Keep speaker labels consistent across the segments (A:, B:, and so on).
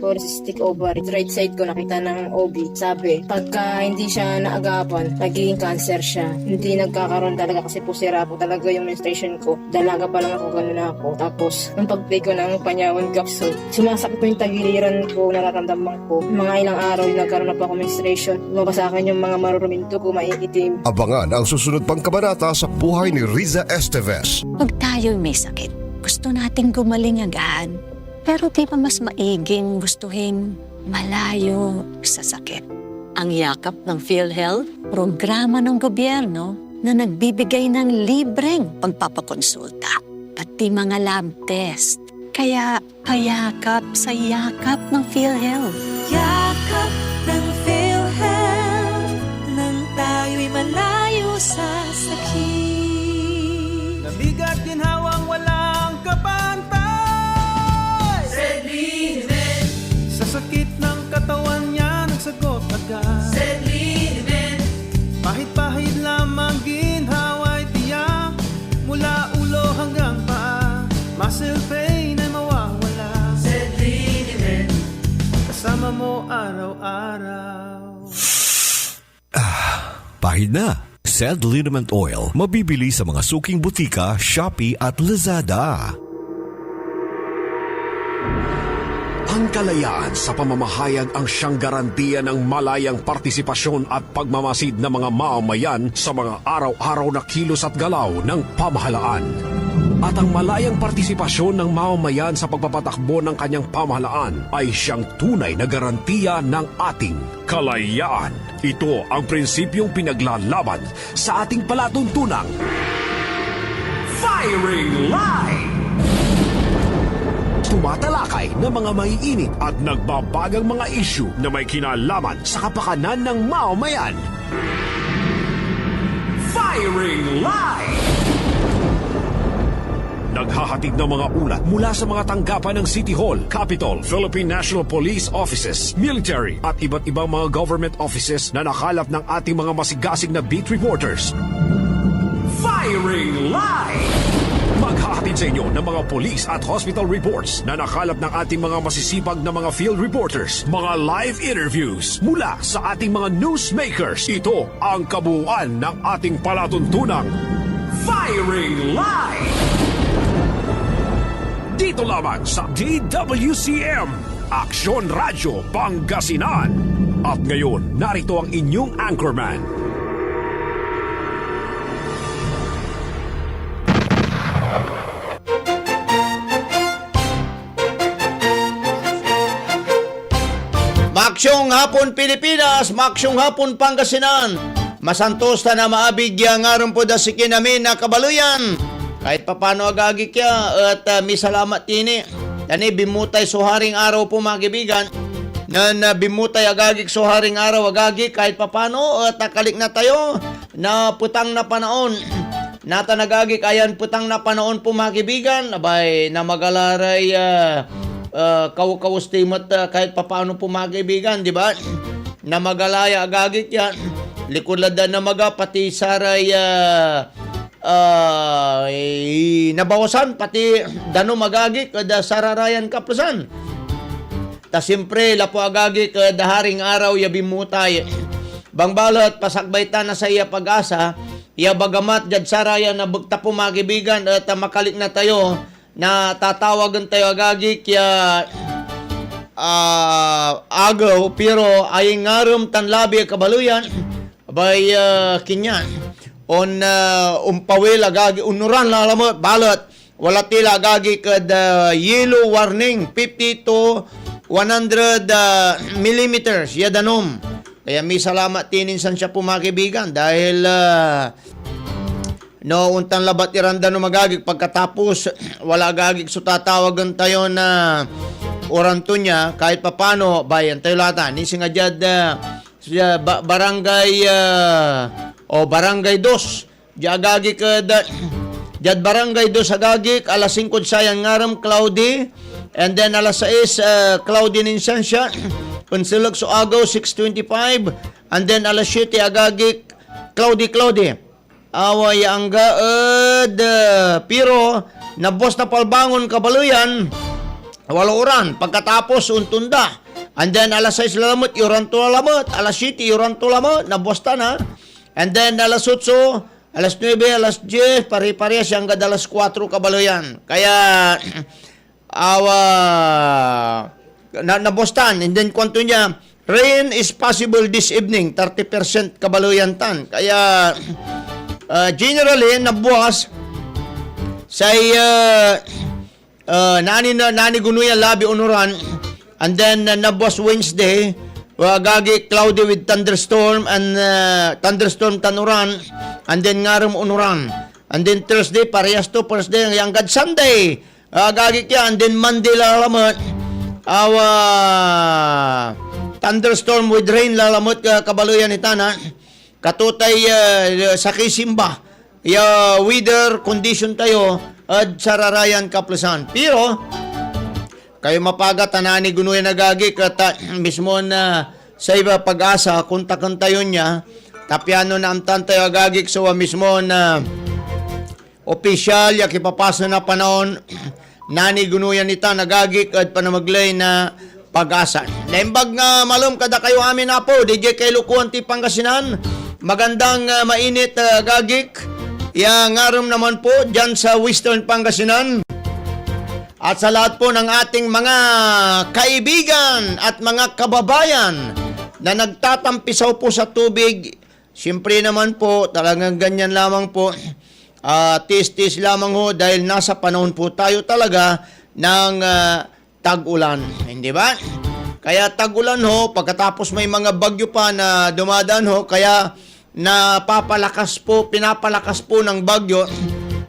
A: polycystic ovary. Right side ko nakita ng OB. Sabi, pagka hindi siya naagapan, nagiging cancer siya. Hindi nagkakaroon talaga kasi po sira po talaga yung menstruation ko. Dalaga pa lang ako, gano'n na ako. Tapos, nung pag-play ko ng panyawan capsule, sumasakit po yung tagiliran ko, nararamdaman ko. Mga ilang araw, nagkaroon na po ako menstruation. Lumabas sa akin yung mga maruruming dugo, maiitim.
B: Abangan ang susunod pang kabanata sa buhay ni Riza Esteves.
C: Pag tayo'y may sakit, gusto nating gumaling agad. Pero di ba mas maiging gustuhin malayo sa sakit? Ang yakap ng PhilHealth, programa ng gobyerno na nagbibigay ng libreng pagpapakonsulta, pati mga lab test. Kaya payakap sa yakap ng PhilHealth.
D: Yakap ng PhilHealth, nang tayo'y malayo sa sakit.
E: Nabigat ginhawang walang kapantay. Sedlin, sa sakit ng katawan niya nagsagot agad. Sedlin, pahit-pahit lamang ginhawa'y tiyak, mula ulo hanggang paa, muscle pain ay mawawala. Sedlin, kasama mo araw-araw.
F: Pahid na. Sed Liniment Oil, mabibili sa mga suking butika, Shopee at Lazada.
G: Ang kalayaan sa pamamahayag ang siyang garantiya ng malayang partisipasyon at pagmamasid ng mga mamamayan sa mga araw-araw na kilos at galaw ng pamahalaan. At ang malayang partisipasyon ng mamamayan sa pagpapatakbo ng kanyang pamahalaan ay siyang tunay na garantiya ng ating kalayaan. Ito ang prinsipyong pinaglalaban sa ating palatuntunang Firing Line! Tumatalakay ng mga maiinit at nagbabagang mga isyu na may kinalaman sa kapakanan ng mamamayan. Firing Line! Naghahatid ng mga ulat mula sa mga tanggapan ng City Hall, Capitol, Philippine National Police Offices, military at iba't ibang mga government offices na nakalap ng ating mga masigasig na beat reporters. Firing Line! Maghahatid sa inyo ng mga police at hospital reports na nakalap ng ating mga masisipag na mga field reporters, mga live interviews mula sa ating mga newsmakers. Ito ang kabuuan ng ating palatuntunang Firing Line! Dito lamang sa DWCM, Aksyon Radyo Pangasinan. At ngayon, narito ang inyong anchorman.
H: Maksyong hapon Pilipinas, maksyong hapon Pangasinan. Masantosta na maabigya nga rin po da si kinamin na kabaluyan. Kahit papano agagi kya at may salamat tini. Tani bimutay suharing araw po mga kaibigan. Na bimutay agagik suharing araw agagi kahit papano at nakalik na tayo na putang na panahon. Nata nagagik ayan putang na panahon po mga kaibigan. Abay na magalaray kaw-kawustimot kahit papano po mga kaibigan, di ba? Na magalaya agagik yan. Likuladan na maga pati saray nabawasan pati dano magagi kada sararayan kaplasan. Ta siyempre lapo agagi kada haring araw ya bimutay. Bangbalot pasakbaytan na sa iya pag-asa, iya bagamat jad sarayan na bugta po mga kaibigan at makalik na tayo na tatawagan tayo agagi kaya agaw pero ay ngarum tanlabi kabaluyan bay kinyan on umpawil agagi unuran la alam mo balot wala tila agagi kad yellow warning 50 to 100 millimeters yadanom. Kaya may salamat tininsan siya po mga kaibigan dahil no untang labat iranda no magagig pagkatapos wala agagig so tatawagan tayo na oranto niya kahit papano bayan tayo lata ni singadyad barangay barangay 2 jagagi kada jad barangay 2 agagi alas 5 sayang ngaram cloudy and then alas 6 cloudy ninsan siya Pansilag so agaw 6:25 and then alas 7 agagi cloudy away ang gaed pero na boss na palbangon kabaluyan Waluran, pagkatapos untunda. And then alas 6 lalamot, yuran to lalamot. Alas 7, yuran to lalamot, nabusta na. And then alas 8, alas 9, alas 10, pari-parehas hanggang alas 4 kabaloyan. Kaya, nabostan. And then kwanto niya, rain is possible this evening, 30% kabaloyan tan. Kaya, generally, nabuwas, say, nani gunuya labi unuran, and then nabuwas Wednesday, gagi cloudy with thunderstorm and thunderstorm tanuran, and then ngaram unuran. And then Thursday, parehas to, Thursday, hanggang Sunday, gagi kya, and then Monday lalamot, thunderstorm with rain lalamot kabaluyan itana, katutay sa kisimba, weather condition tayo, at sararayan kaplasan. Pero, kayo mapagat tanani gunuya nagagi kata mismo na sa iba pag-asa kunta-kunta yun niya tapyano na amtan tayo agagik so mismo na opisyal yak ipapasa na panahon nani gunuya nita nagagik at panamaglay na pag-asa. Naimbag nga malum kada kayo amin na po DJ kay Lukuan ti Pangasinan magandang mainit gagik ya ngarom naman po dyan sa Western Pangasinan. At sa lahat po ng ating mga kaibigan at mga kababayan na nagtatampisaw po sa tubig, siyempre naman po, talagang ganyan lamang po, tis-tis lamang ho dahil nasa panahon po tayo talaga ng tag-ulan. Hindi ba? Kaya tag-ulan ho, pagkatapos may mga bagyo pa na dumadaan ho, kaya pinapalakas po ng bagyo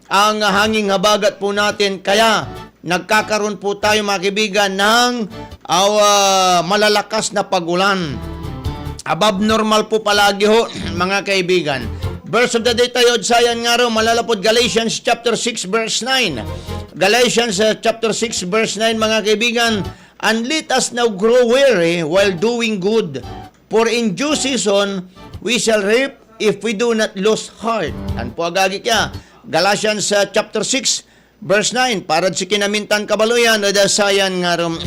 H: ang hanging habagat po natin. Kaya nagkakaroon po tayo mga kaibigan ng malalakas na pagulan. Above normal po palagi ho mga kaibigan. Verse of the day tayo, sayan nga ro, malalapod Galatians chapter 6 verse 9. Galatians chapter 6 verse 9 mga kaibigan. And let us now grow weary while doing good. For in due season, we shall reap if we do not lose heart. An po agagi kya. Galatians chapter 6 verse 9. Parad si kinamintan kabaluyan. Adasayan nga rom.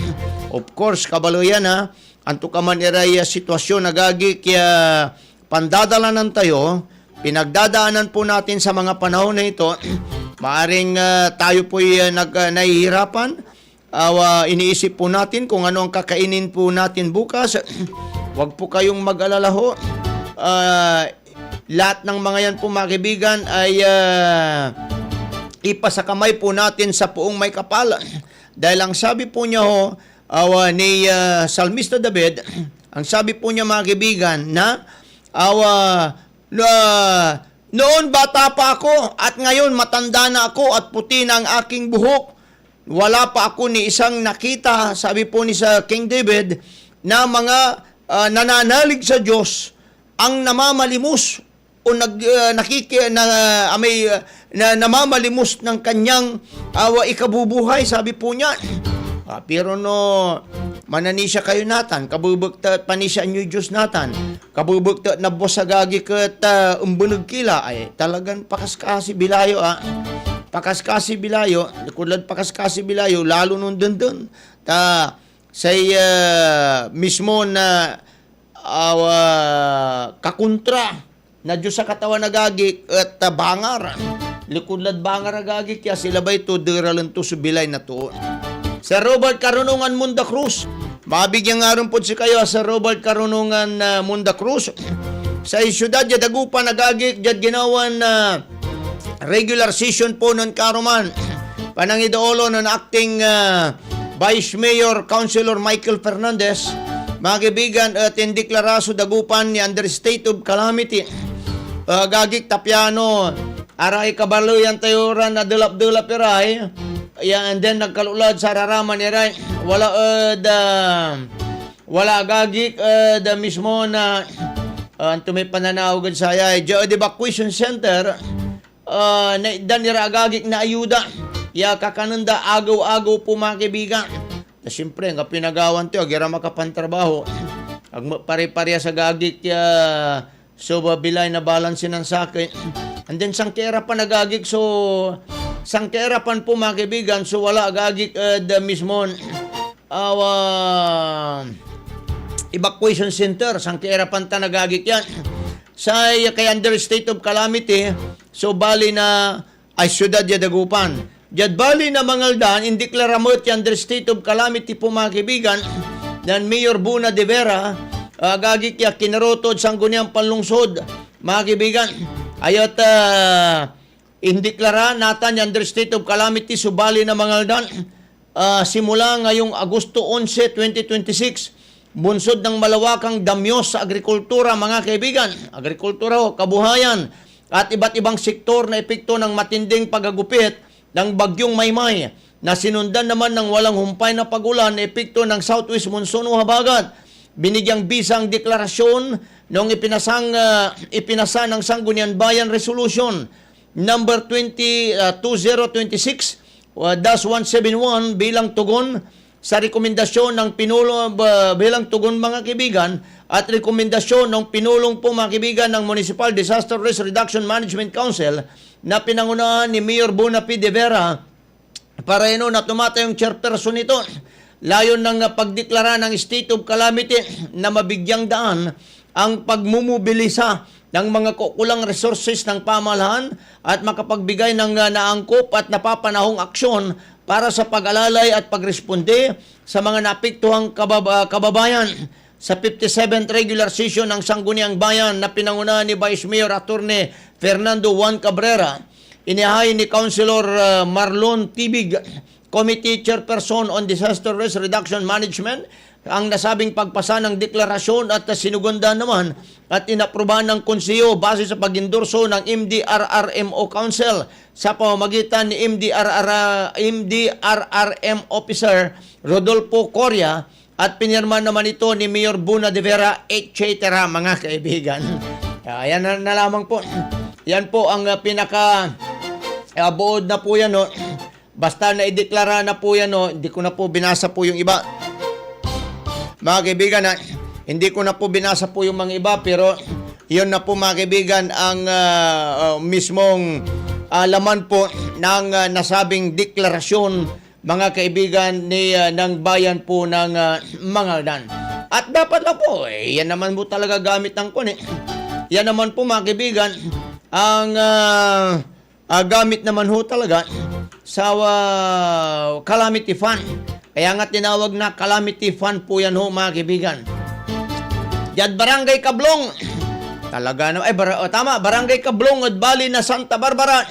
H: Of course, kabaluyan ha. Anto ka man iray sitwasyon agagi kya pandadalanan tayo. Pinagdadaanan po natin sa mga panahon na ito. Maaring tayo po'y nahihirapan. Iniisip po natin kung ano ang kakainin po natin bukas. Huwag po kayong mag-alala ho. Lahat ng mga yan po mga kaibigan ay ipasakamay po natin sa puong may kapal. Dahil ang sabi po niya ho, ni Salmista David, ang sabi po niya mga kaibigan na noon bata pa ako at ngayon matanda na ako at puti na ang aking buhok. Wala pa ako ni isang nakita, sabi po ni sa King David, na mga nananalig sa Diyos ang namamalimos o namamalimos ng kanyang ikabubuhay, sabi po niya. Pero no, mananisya kayo natan, kabubugta panisya nyo Diyos natan, kabubugta na bosagagi kat umbunog kila, ay talagang pakaskasi bilayo pakaskasi bilayo, kulad pakaskasi bilayo, lalo nung dun. Say mismo na kakontra na Diyos sa katawan nagagik at bangar. Likulad bangar nagagik, kaya sila ba ito diralan to sa bilay na to. Sa Robert Carunungan Munda Cruz, mabigyan nga rin po si kayo sa Robert Carunungan Munda Cruz. Sa siyudad, Dagupan nagagik, ginawan regular session po nun karuman. Panangidoolo ng acting Vice Mayor Councilor Michael Fernandez, mga kaibigan, at indeklaraso Dagupan ni under state of calamity. Gagik tapyano, aray kabaluyan tayo na dulap-dulap iray. And then nagkalulad sa raraman iray. Wala gagik mismo na may pananawagad sa ay evacuation center. Danira agagik na ayuda ya kakananda agaw-agaw po mga kaibigan na siyempre nga pinagawan tayo gira makapantrabaho ag pare-pareha sa agagik ya so babilay na balance ng sakit and then sangkera pa nagagik so sangkera pan po mga kaibigan so wala agagik mismo evacuation center sang kairapan ta nagagik yan sa kay under state of calamity. So bali na ay syudad ya Dagupan jad bali na mangaldan indeklara mo ti under state of calamity po mga kaibigan dan Mayor Buna de Vera agagik ya kinarotod sang guniang panlungsod mga kaibigan ayot indeklara natan yung under state of calamity subali na mangaldan simula ngayong Agosto 11, 2026 bunsod ng malawakang damyos sa agrikultura mga kaibigan, agrikultura o kabuhayan at iba't ibang sektor na epekto ng matinding pagagupit ng bagyong Maymay na sinundan naman ng walang humpay na pagulan na epekto ng southwest monsoon o habagat. Binigyang bisang deklarasyon noong ipinasa ng Sangguniang Bayan Resolution number 2026-171 bilang tugon sa rekomendasyon ng Pinulo bilang tugon mga kaibigan at rekomendasyon ng Pinulong po mga kaibigan ng Municipal Disaster Risk Reduction Management Council na pinangunahan ni Mayor Buna P. de Vera para na tumata yung chairperson nito. Layon ng pagdeklara ng state of calamity na mabigyang daan ang pagmumubilisa ng mga kukulang resources ng pamahalaan at makapagbigay ng naangkop at napapanahong aksyon para sa pag-alalay at pagresponde sa mga naapektuhang kababayan sa 57th regular session ng Sangguniang Bayan na pinangunahan ni Vice Mayor Attorney Fernando Juan Cabrera. Inihahay ni Councilor Marlon Tibig, Committee Chairperson on Disaster Risk Reduction Management, ang nasabing pagpasa ng deklarasyon at sinugunda naman at inaprubahan ng konseyo base sa pag-endorso ng MDRRMO Council sa pamamagitan ni MDRRM Officer Rodolfo Coria at pinirma naman ito ni Mayor Buna de Vera, etc. mga kaibigan. Ayan na lamang po. Yan po ang buod na po yan. No? Basta na ideklara na po yan. No? Hindi ko na po binasa po yung iba. Mga kaibigan, hindi ko na po binasa po yung mga iba pero yun na po mga kaibigan ang mismong laman po ng nasabing deklarasyon mga kaibigan ng bayan po ng Mangaldan. At dapat na po, yan naman po talaga gamit ng kun. Yan naman po mga kaibigan ang gamit naman ho talaga sa calamity fund. Kaya nga tinawag na calamity fund po yan ho mga kaibigan. Diyan Barangay Kablong. Talaga na tama, Barangay Kablong at Bali na Santa Barbara.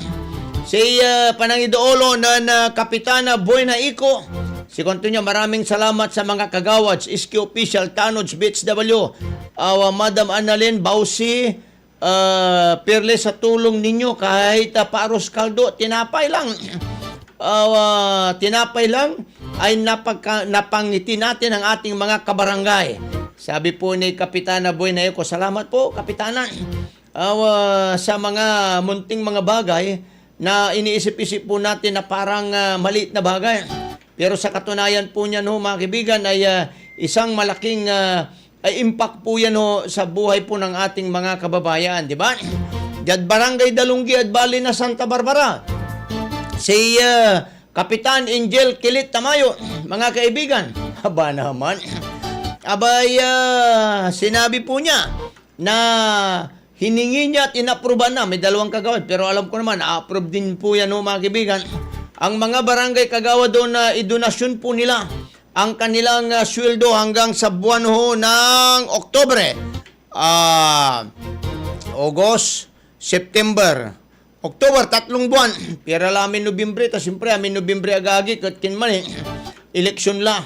H: Si Panangidoolo na Kapitana Buena Ico. Si Kontinyo, maraming salamat sa mga kagawads, Iski Official, Tanods, BHW, Madam Annalyn Bausi, Pirle sa tulong ninyo kahit paros kaldo, tinapay lang. Tinapay lang ay napangiti natin ang ating mga kabarangay. Sabi po ni Kapitana Buena Ico, salamat po Kapitana sa mga munting mga bagay na iniisip-isip po natin na parang maliit na bagay. Pero sa katunayan po niyan ho mga kaibigan ay isang malaking impact po yan ho sa buhay po ng ating mga kababayan, di ba? Diyan Barangay Dalunggi at Bali na Santa Barbara. Si Kapitan Angel Kilit Tamayo, mga kaibigan, haba naman. Abay, sinabi po niya na hiningi niya at inapruban na. May dalawang kagawad. Pero alam ko naman, na-approve din po yan mga kaibigan. Ang mga barangay kagawad doon na idonasyon po nila ang kanilang sweldo hanggang sa buwan ho ng Oktobre. August, September, October, 3 buwan. Pero amin Nobyembre, tas siyempre amin Nobyembre agagi, kat kinman eleksyon la.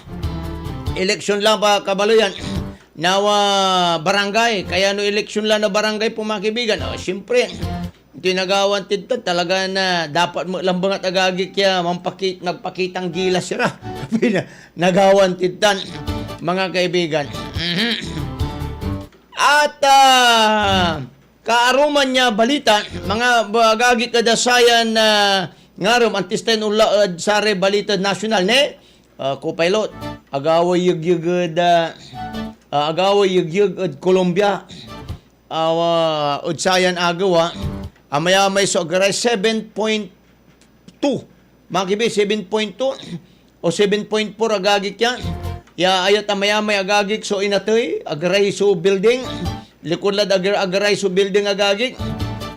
H: Eleksyon la pa kabalo yan. Nawa barangay, kaya no eleksyon la na barangay po mga kaibigan. Siyempre, tinagawan tito talaga na dapat mo lambang at agagi kaya nagpakitang gilas sira. Nagawan titan mga kaibigan. At kaaruman niya balita, mga bagagi kadasayan na ngarom antistayin ulaad sare balita national ne co-pilot agaway yugyug at Colombia udsayan agawa amaya-may so agaray 7.2 mga kibi 7.2 o 7.4 agagik yan Ya ayot maya-maya agagik so inatoy, agaray so building. Likod lad agaray so building agagik.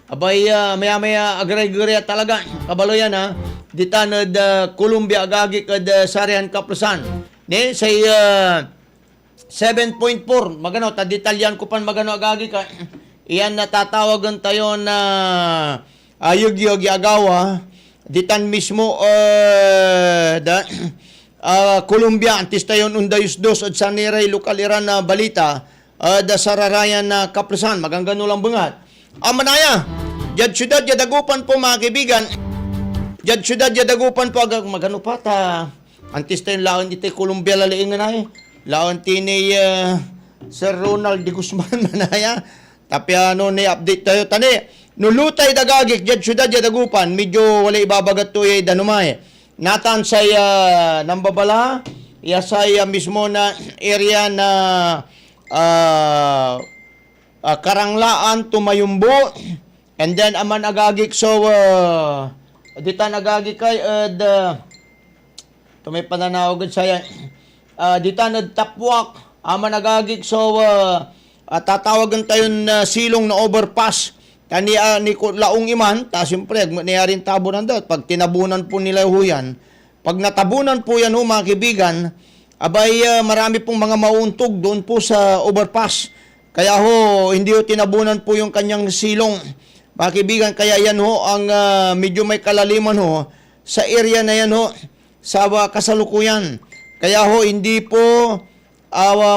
H: Abay maya-maya agaray-garay talaga. Kabaloyan ha. Ditanad Columbia agagik at Sarian Kaplasan. Ne say 7.4 magano ta detalyan ko pan magano agagik ka. Iyan natatawagan tayo na ayug-yug agawa. Ditan mismo Columbia antis tayon undayos dos at saniray lokal iran na balita da sararayan na Kaplasan maganggano lang bungat. Amanaya, jad syudad jadagupan po mga kaibigan. Jad syudad jadagupan po magano pa ta antis tayon laon iti Columbia lalaingan ay. Laon tini Sir Ronald de Guzman manaya. Tapi ano ni update tayo tani. Nulutay dagagik jad syudad jadagupan medyo wala ibabagat to ay danumay. Natan say nambabala ya say mismo na area na Karanglaan Tumayumbo and then aman agagik so ditan agagik kay tumay pananawag saya ditan Tapwak aman agagik so tatawagan tayon silong na overpass kani ni laong iman ta siyempre niyarin tabunan daw pag tinabunan po nila huyan pag natabunan po yan mga kaibigan abay marami pong mga mauuntog doon po sa overpass kaya ho hindi ho tinabunan po yung kanyang silong mga kaibigan kaya yan ho ang medyo may kalaliman ho sa area na yan ho sa kasalukuyan kaya ho hindi po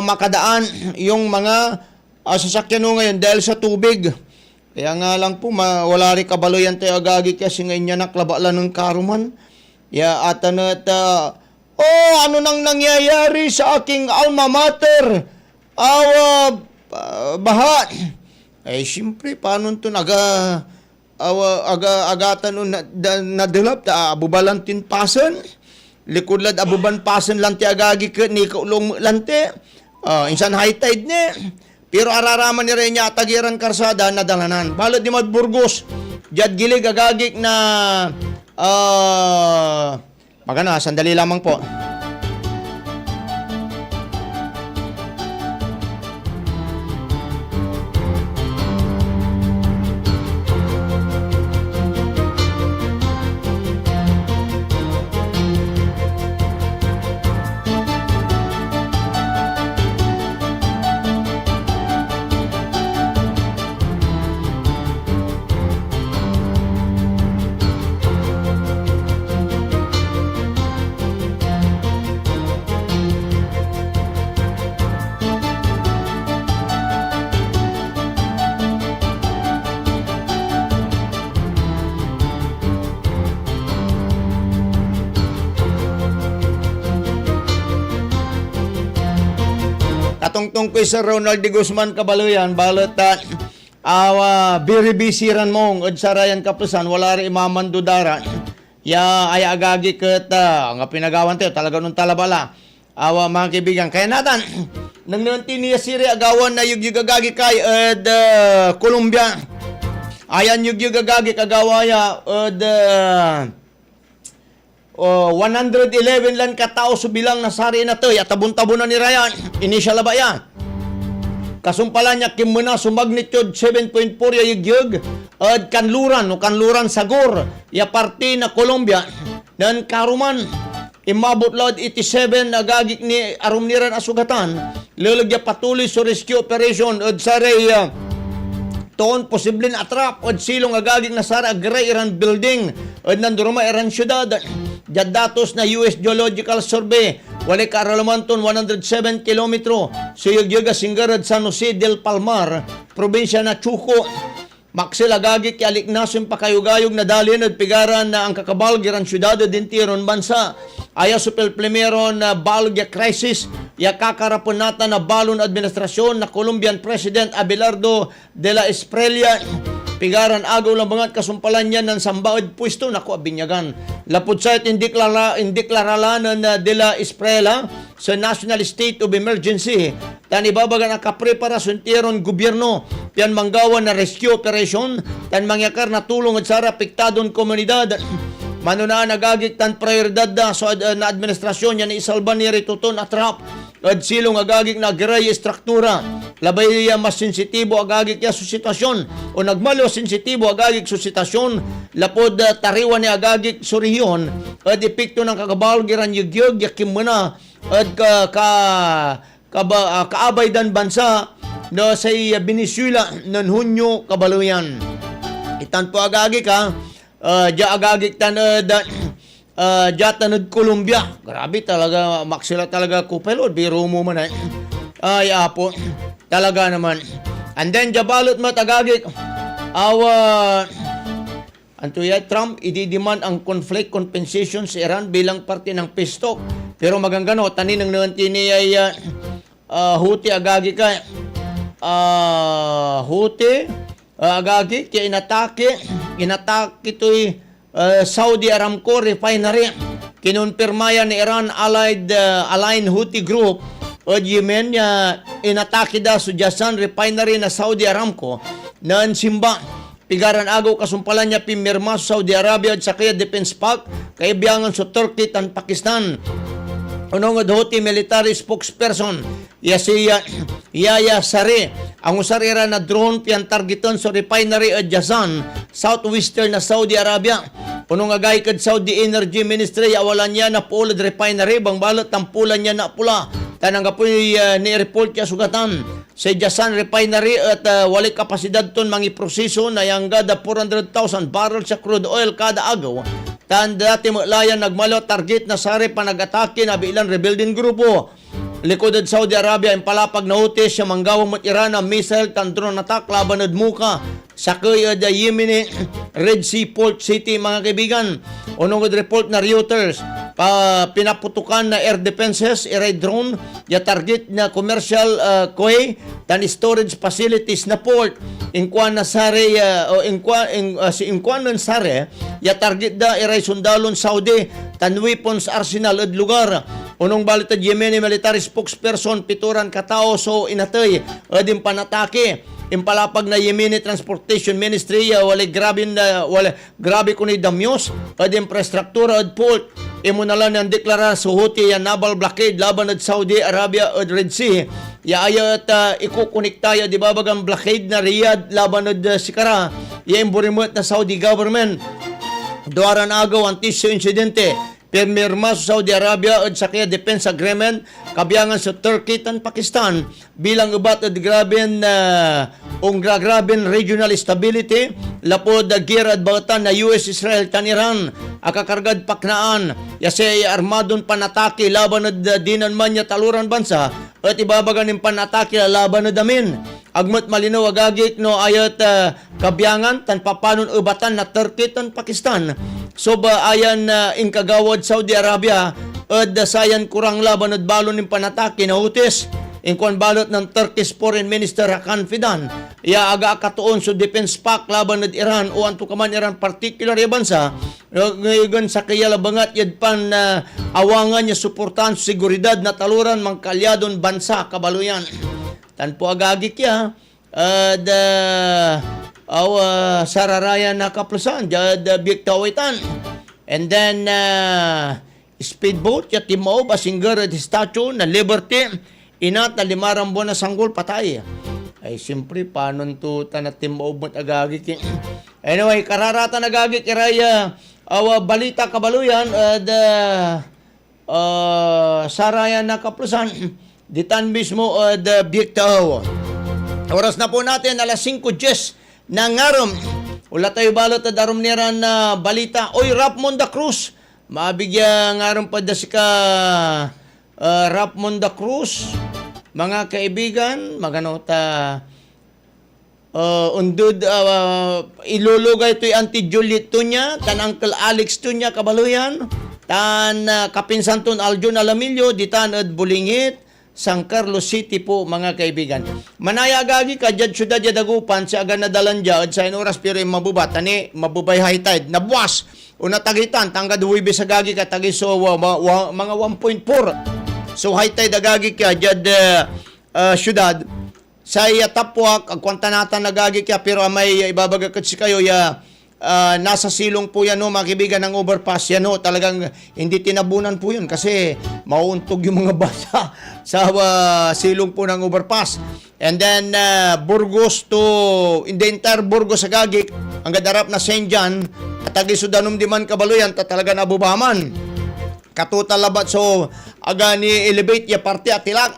H: makadaan yung mga sasakyan ho ngayon dahil sa tubig. Kaya nga lang po, wala rin kabaloyan tayo agagi kasi ngayon niya naklabala ng karuman. Ya, ano nang nangyayari sa aking alma mater? Baha. Eh, siyempre, paano ito agatan nadulap, abubalantin pasan. Likudlad abuban pasan lang ti agagi ni kaulong lante. Insan high tide ni. Pero araraman ni Renya tagiran karsada na dalanan. Balod di Burgos, jad gilig agagik na magana, sandali lamang po. Katungtong ko sa Ronald de Guzman Kabaloyan, balot biribisiran mong at sarayan Kaplasan, wala rin imamandudara. Ya ay agagi kat nga pinagawan tayo, talaga nung talabala. Mga kaibigan, kaya natin, nang nanti niya siri agawan na yugyug agagi kay Columbia. Ayan yugyug agagi kagawaya at 111 lang katao so bilang nasari na to at tabon-tabonan ni Ryan initial ba yan kasumpalan niya kimuna so magnitude 7.4 ya yugyug at kanluran sagur ya parte na Columbia nan karuman imabot load 87 nagagik ni arumniran asugatan lulagya patuloy so rescue operation at saray toon posibleng atrap at silong agagik na sara agray iran building at nanduruma iran syudad datos na US Geological Survey wala kaaralamanton 107 kilometro sa Yugyuga Singarad San Jose del Palmar probinsya na Chuco Maxil agagik alik nasun pakayugayog na dalin at pigaran na ang kakabalgiran syudad dintiron bansa aya supel primero na balog ya crisis ya kakarapon nata na balon administrasyon na Colombian President Abelardo de la Espriella pigaran agaw lang bangat kasumpalan niya ng sambaod pwesto naku abinyagan lapud sa indeklaralanan na de la Espriella sa National State of Emergency tan ibabagan ang kapreparasyon tiron gobyerno pian manggawan na rescue operation tan mangyakar na tulong at sara apektadon komunidad manunaan nagagik tan prioridad na so na administrasyon niya ni isalba ni rituton atrap at silong agagik na agiray struktura. Labay mas sensitibo agagik ya sa sitwasyon o nagmalo sensitibo agagik sa sitwasyon lapod tariwan ni agagik sa rehiyon at epekto ng kagabal giran yugyug yakim muna at kaabay dan bansa no sa Venezuela non Hunyo kabaluyan. Itan po agagik ha ja agagik tanad tanad Colombia. Grabe talaga maksila talaga kupelod biro mo man ay apo talaga naman. And then jabalot matagagik Antuya Trump ididemand ang conflict compensation sa Iran bilang parte ng peace talk. Pero maganggano tanin ng nanti ni ay Houthi agagi ka Houthi agagi kaya inatake to'y Saudi Aramco refinery. Kinonfirmaya ni Iran Aligned Houthi Group o Yemen inatake da sa Jazan refinery na Saudi Aramco na simba pigaran agaw kasumpalan niya pimirma sa Saudi Arabia at sa kaya defense pact kaibiyangan sa Turkey at Pakistan. Unong Houthi military spokesperson Yahya Sari ang usarira na drone piang targeton sa refinery at Jazan southwestern na Saudi Arabia. Unong agay kad Saudi Energy Ministry awalan niya na pulad refinery bang balot tampulan niya na pula. Tanang kapoy ni-report niya sugatan sa Jazan refinery at wali kapasidad ton mangi proseso na yanggada 400,000 barrels sa crude oil kada agaw. Tan dati layan nagmalo target na sari panag-atake na bilang rebuilding grupo. Likod at Saudi Arabia ang palapag na Houthi siya manggawang mat Iran na missile tan drone attack laban at muka sa kaya da Yemeni Red Sea Port City mga kaibigan. Unong report na Reuters pinaputukan na air defenses air drone ya target na commercial quay tan storage facilities na port inkwan na sare si inkwan ng sare ya target da air sundalon Saudi tan weapons arsenal at lugar. Unong balit at Yemeni military spokesperson pituran katao so inatay adim panatake impalapag na Yemeni Transportation Ministry wala grabe kuno damyos ad infrastruktura ad port imo na lang ang deklara sa Houthi naval blockade laban ad Saudi Arabia ad Red Sea ya ayat ikukonekta ya di babagang blockade na Riyadh laban ad Sikara ya imburimot na Saudi government duaran agaw ang tisyo insidente pirmirma sa Saudi Arabia at sa kaya defense agreement kabiyangan sa Turkey at Pakistan bilang ubat at graben regional stability lapod gear at bautan na US, Israel tan Iran akakargad paknaan yasi armadon panatake laban at dinan man niya taluran bansa at ibabagan ng panatake laban na damin agmat malinaw agagik no ayat kabiyangan tan papanon ubatan na Turkey at Pakistan. So ba ayan in kagawad Saudi Arabia at dasayan kurang laban at balon ng panatake na Houthis in kwan balot ng Turkish Foreign Minister Hakan Fidan ya aga katuon sa defense pact laban at Iran o anto kaman Iran particular ya bansa ngayon sa kaya labangat yad pan awangan niya suportahan sa seguridad na taluran mang kalyadon bansa kabaluyan tanpo agagik ya sararaya na kaplusan jad bigtawitan and then speedboat ya timaw basingger at statue na Liberty inat na 5 buwan na sanggol patay ay siyempre paano to tanatimaw mo't agagik anyway kararata nagagik iraya balita kabaluyan saraya na kaplusan ditan mismo bigtaw oras na po natin alas 5:10 na ngarom. Wala tayo balot at arom niran na balita. Oy, Rapmonda Cruz. Mabigyan ngarom pa da si ka Rapmonda Cruz. Mga kaibigan, magano ta undud ilulugay to'y Auntie Juliet to niya, tan Uncle Alex to niya kabaluyan, tan kapinsan ton Aljon Alamillo, ditan at Bulingit, San Carlos City po mga kaibigan. Manaya agagi ka dyan syudad yadagupan sa aga nadalan dyan sa inuras pero yung mabubat ani mabubay high tide nabuwas o natagitan tangga duwibe sa gagi ka tagi so mga 1.4 so high tide agagi ka dyan syudad sa tapwak agkwanta nata nagagi ka pero may ibabagakat si kayo ya nasa silong po yan mga kaibigan ng overpass. Yan talagang hindi tinabunan po yun kasi mauuntog yung mga bata sa silong po ng overpass. And then Burgos to in the entire Burgos Agagik ang gadarap na St. John at Agisudanom di man Kabaluyan talaga nabubaman. Katutalabat so aga ni elevate ya parte atilak.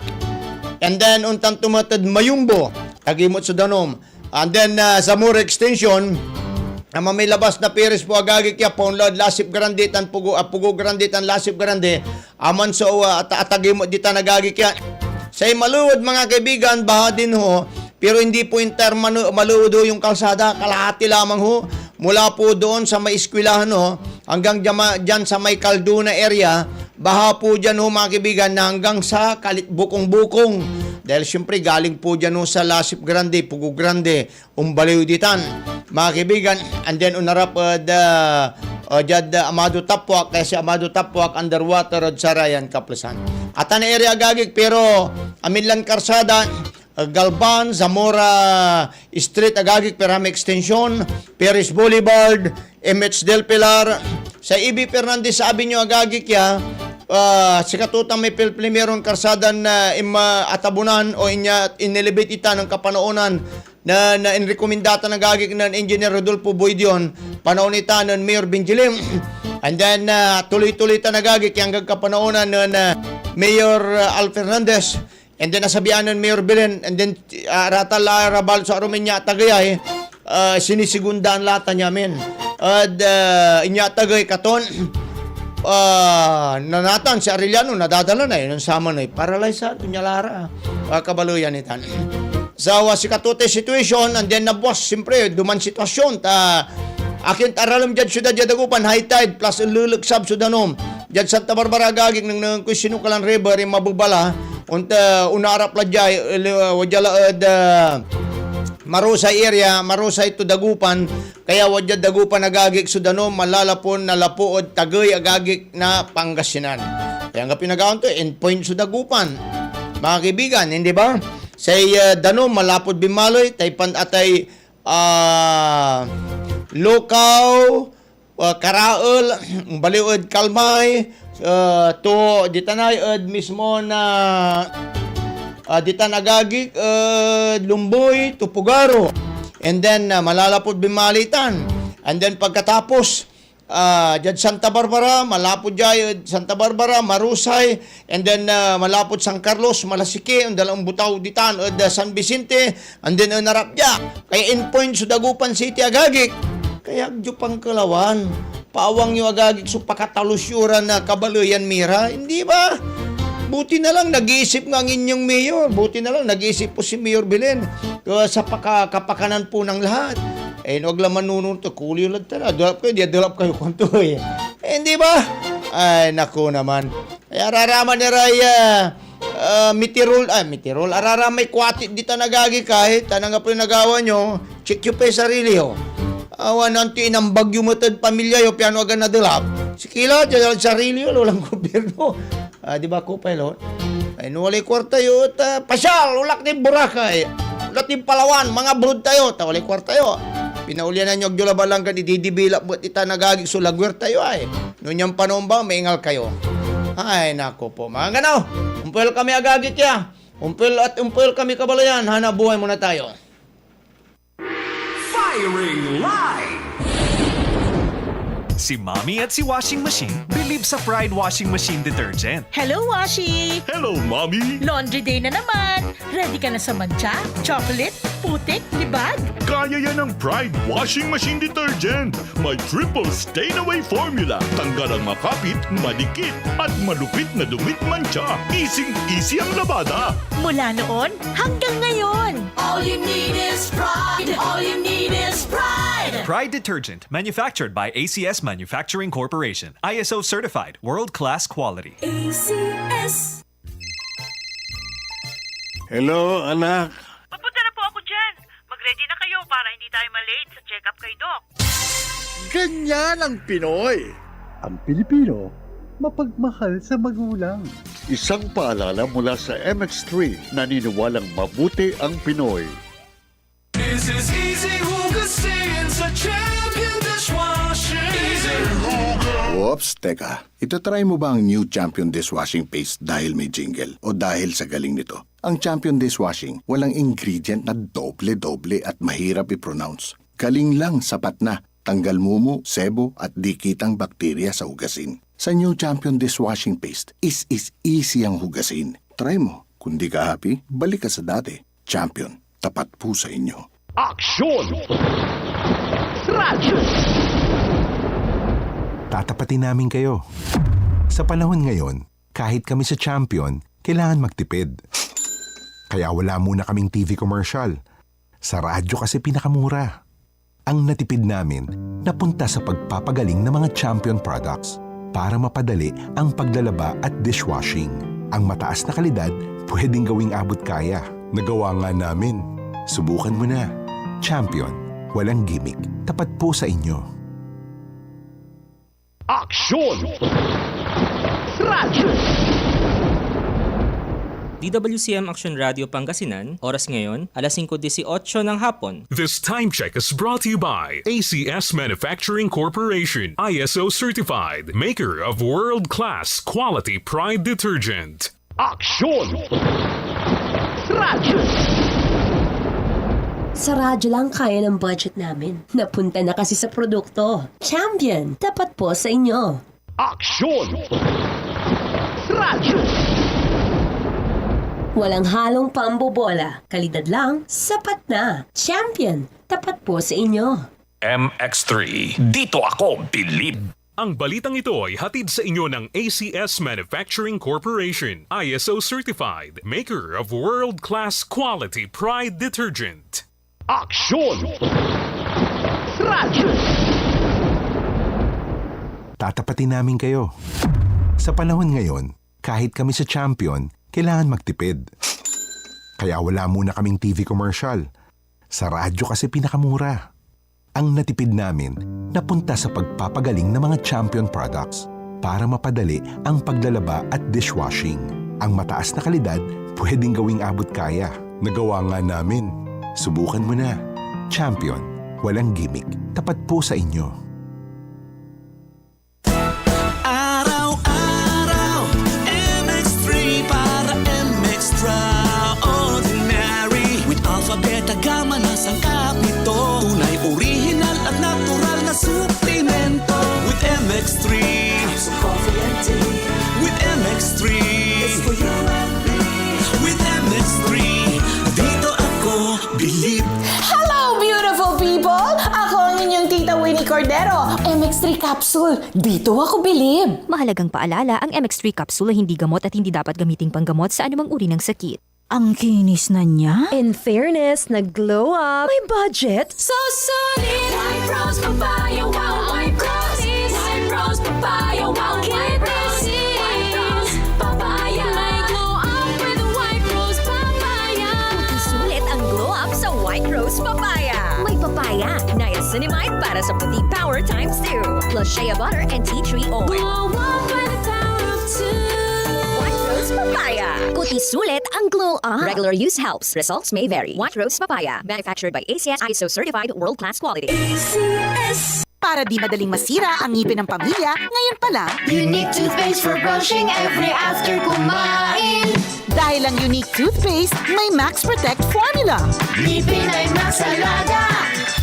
H: And then untang tumatad Mayumbo Agimot Sudanom. And then Zamora Extension ang may labas na Perez po agagik ya Paunlad Lasip Grande tan Pugo Grande tan Lasip Grande aman so atagimot dita nagagik ya. Sa maluwod mga kaibigan baha din ho pero hindi po maluwod ho yung kalsada kalahati lamang ho mula po doon sa may eskwelahan ho hanggang dyan sa may Calduna area baha po dyan ho mga kaibigan na hanggang sa Bukong-Bukong. Dahil siyempre galing po dyan sa Lasip Grande, Pugo Grande, Umbaliw ditan. Mga kaibigan, and then unarap Amado Tapwak, kaya si Amado Tapwak underwater at Sarayan Kaplasan. At ang area gagig, pero Aminlan Karsada, Galban, Zamora Street, Agagik, Perame Extension, Perez Boulevard, MH Del Pilar, sa EB Fernandez sabi nyo Agagik ya, si katutang may primeron karsada na atabunan o inelevate ita ng kapanoonan na inrekomendata ng gagik ng Engineer Rodolfo Boydion panahon ita ng Mayor Benjilim and then tuloy-tuloy ita nagagik hanggang kapanoonan ng Mayor Al Fernandez and then nasabihan ng Mayor Belen and then Ratal Rabal sa Aromenya Tagayay sinisigundaan lata niya men at inya Tagay katon nanatan si Arellano nadadala na yun sama na paralyze sa tunyalara Kabaluyan itan sa si katote situation and then nabuwas siyempre duman sitwasyon akin taralam dyan syudad Dagupan high tide plus lulugsab Sudanom dyan Santa Barbara gaging ng Sinukalan River yung mabubala unarap la dyan wajala Marusay area, Marusay to Dagupan, kaya wadya Dagupan agagik Sudanom, malalapon na lapuod Tagay agagik na Pangasinan. Kaya nga pinagaon to, endpoint sa Dagupan. Mga kaibigan, hindi ba? Say Danom, malapod Bimaloy, Taypan atay Lokaw, Karaol, Baliwad Kalmay, to ditanay mismo na dita nagagik Lumboy, Tupugaro and then malalapod Bimalitan and then pagkatapos dyan Santa Barbara malapod dyan Santa Barbara, Marusay and then malapod San Carlos, Malasike ang dalang butaw ditan San Vicente and then narap dya kaya endpoint sa Dagupan City agagik kaya jupang Kalawan paawang yung agagik so pakatalusyuran na Kabaluyan Mira hindi ba? Buti na lang nag-iisip ng inyong mayor. Buti na lang nag-iisip po si Mayor Belen sa kapakanan po ng lahat. Huwag lang manunod to. Kuliyo lang tala. Dalap kayo kung to hindi ba? Ay, naku naman. Ay, araraman ni Raya Mitirol. Araramay kwatit dito nagagi kahit. Tanang nga po yung nagawa nyo. Check yung pa sarili ho. Awan nanti inang bagyo matad pamilya yo. Piano agad na dalap. Sikila, dyan sarili ho. Walang gobyerno. Di ba ko pilot? Ay nuwalay kwarta yo pasyal ulak din Boracay ulak din Palawan mga brood tayo tawalay kwarta yo pinaulian na nyo gyola balang ka didibila buat ita nagagig sulagwer tayo ay nunyang panahon ba maingal kayo ay nako po mga ganaw umpel kami agagit ya umpel kami Kabalayan hanap buhay muna tayo.
G: Firing Line!
I: Si Mommy at si Washing Machine believe sa Pride Washing Machine Detergent.
J: Hello, Washi!
I: Hello, Mommy!
J: Laundry day na naman! Ready ka na sa mancha, chocolate, putik, libag?
I: Kaya yan ang Pride Washing Machine Detergent. May triple stain-away formula. Tanggal ang makapit, madikit, at malupit na dumit mancha. Easy ang labada.
J: Mula noon hanggang ngayon.
D: All you need is pride. All you need is pride.
I: Pride Detergent, manufactured by ACS Manufacturing Corporation. ISO certified, world-class quality.
D: ACS.
K: Hello, anak.
L: Papunta na po ako dyan. Mag-ready na kayo para hindi tayo malate sa check-up kay Doc.
K: Ganyan ang Pinoy. Ang Pilipino, mapagmahal sa magulang. Isang paalala mula sa MX3, naniniwalang mabuti ang Pinoy.
E: This is easy hugasin sa champion na
K: Oops, teka. Itatry mo ba ang new Champion Dishwashing Paste dahil may jingle o dahil sa galing nito? Ang Champion Dishwashing, walang ingredient na doble-doble at mahirap i-pronounce. Galing lang, sapat na. Tanggal mumo, sebo at dikitang bakterya sa hugasin. Sa new Champion Dishwashing Paste, is easy ang hugasin. Try mo. Kung di ka happy, balik ka sa dati. Champion, tapat po sa inyo.
G: Aksyon! Radyo!
M: Tatapatin namin kayo. Sa panahon ngayon, kahit kami sa Champion, kailangan magtipid. Kaya wala muna kaming TV commercial. Sa radyo kasi pinakamura. Ang natipid namin, napunta sa pagpapagaling ng mga Champion products para mapadali ang paglalaba at dishwashing. Ang mataas na kalidad, pwedeng gawing abot kaya. Nagawa nga namin. Subukan mo na. Champion, walang gimmick. Tapat po sa inyo.
G: Aksyon! Radyo!
N: DWCM Action Radio Pangasinan, oras ngayon, alas 5:18 ng hapon.
I: This time check is brought to you by ACS Manufacturing Corporation, ISO certified, maker of world-class quality Pride detergent.
G: Aksyon! Radyo!
O: Sa radyo lang kaya ng budget namin. Napunta na kasi sa produkto. Champion, tapat po sa inyo.
G: Aksyon! Radyo!
O: Walang halong pambobola. Kalidad lang, sapat na. Champion, tapat po sa inyo.
F: MX3. Dito ako, believe.
I: Ang balitang ito ay hatid sa inyo ng ACS Manufacturing Corporation, ISO certified, maker of world-class quality Pride detergent.
G: Aksyon! Radyo!
M: Tatapatin namin kayo. Sa panahon ngayon, kahit kami sa Champion, kailangan magtipid. Kaya wala muna kaming TV commercial. Sa radyo kasi pinakamura. Ang natipid namin, napunta sa pagpapagaling ng mga Champion products para mapadali ang paglalaba at dishwashing. Ang mataas na kalidad, pwedeng gawing abot kaya. Nagawa nga namin. Subukan mo na. Champion, walang gimmick. Tapat po sa inyo.
E: Araw-araw, MX3 para MX-Traordinary. With Alpha, Beta, Gamma na sangkap nito. Tunay, original at natural na suplemento. With MX3, so coffee and tea. With MX3, it's for you and me. With MX3, dito ako believe.
J: Hello, beautiful people! Ako ang inyong tita Winnie Cordero. MX3 Capsule. Dito ako bilib.
P: Mahalagang paalala, ang MX3 Capsule ay hindi gamot at hindi dapat gamiting panggamot sa anumang uri ng sakit. Ang kinis na niya.
O: In fairness, nag-glow up. May budget.
D: So solid. White Rose Papaya, wow, White Roses. White Rose Papaya, wow, White Roses. White Rose Papaya. May glow up with White Rose Papaya.
P: Sulit ang glow up sa White Rose Papaya. May papaya, niacinamide para sa puti power times 2. Plus shea butter and tea tree oil.
D: Glow up with the power of 2.
P: White Rose Papaya. Puti sulit ang glow up. Regular use helps. Results may vary. White Rose Papaya. Manufactured by ACS ISO certified world-class quality.
J: ACS. Para di madaling masira ang ngipin ng pamilya, ngayon pa lang,
D: Unique toothpaste for brushing every after kumain.
J: dahil ang unique toothpaste, may Max Protect formula.
D: Ngipin ay Max Alaga.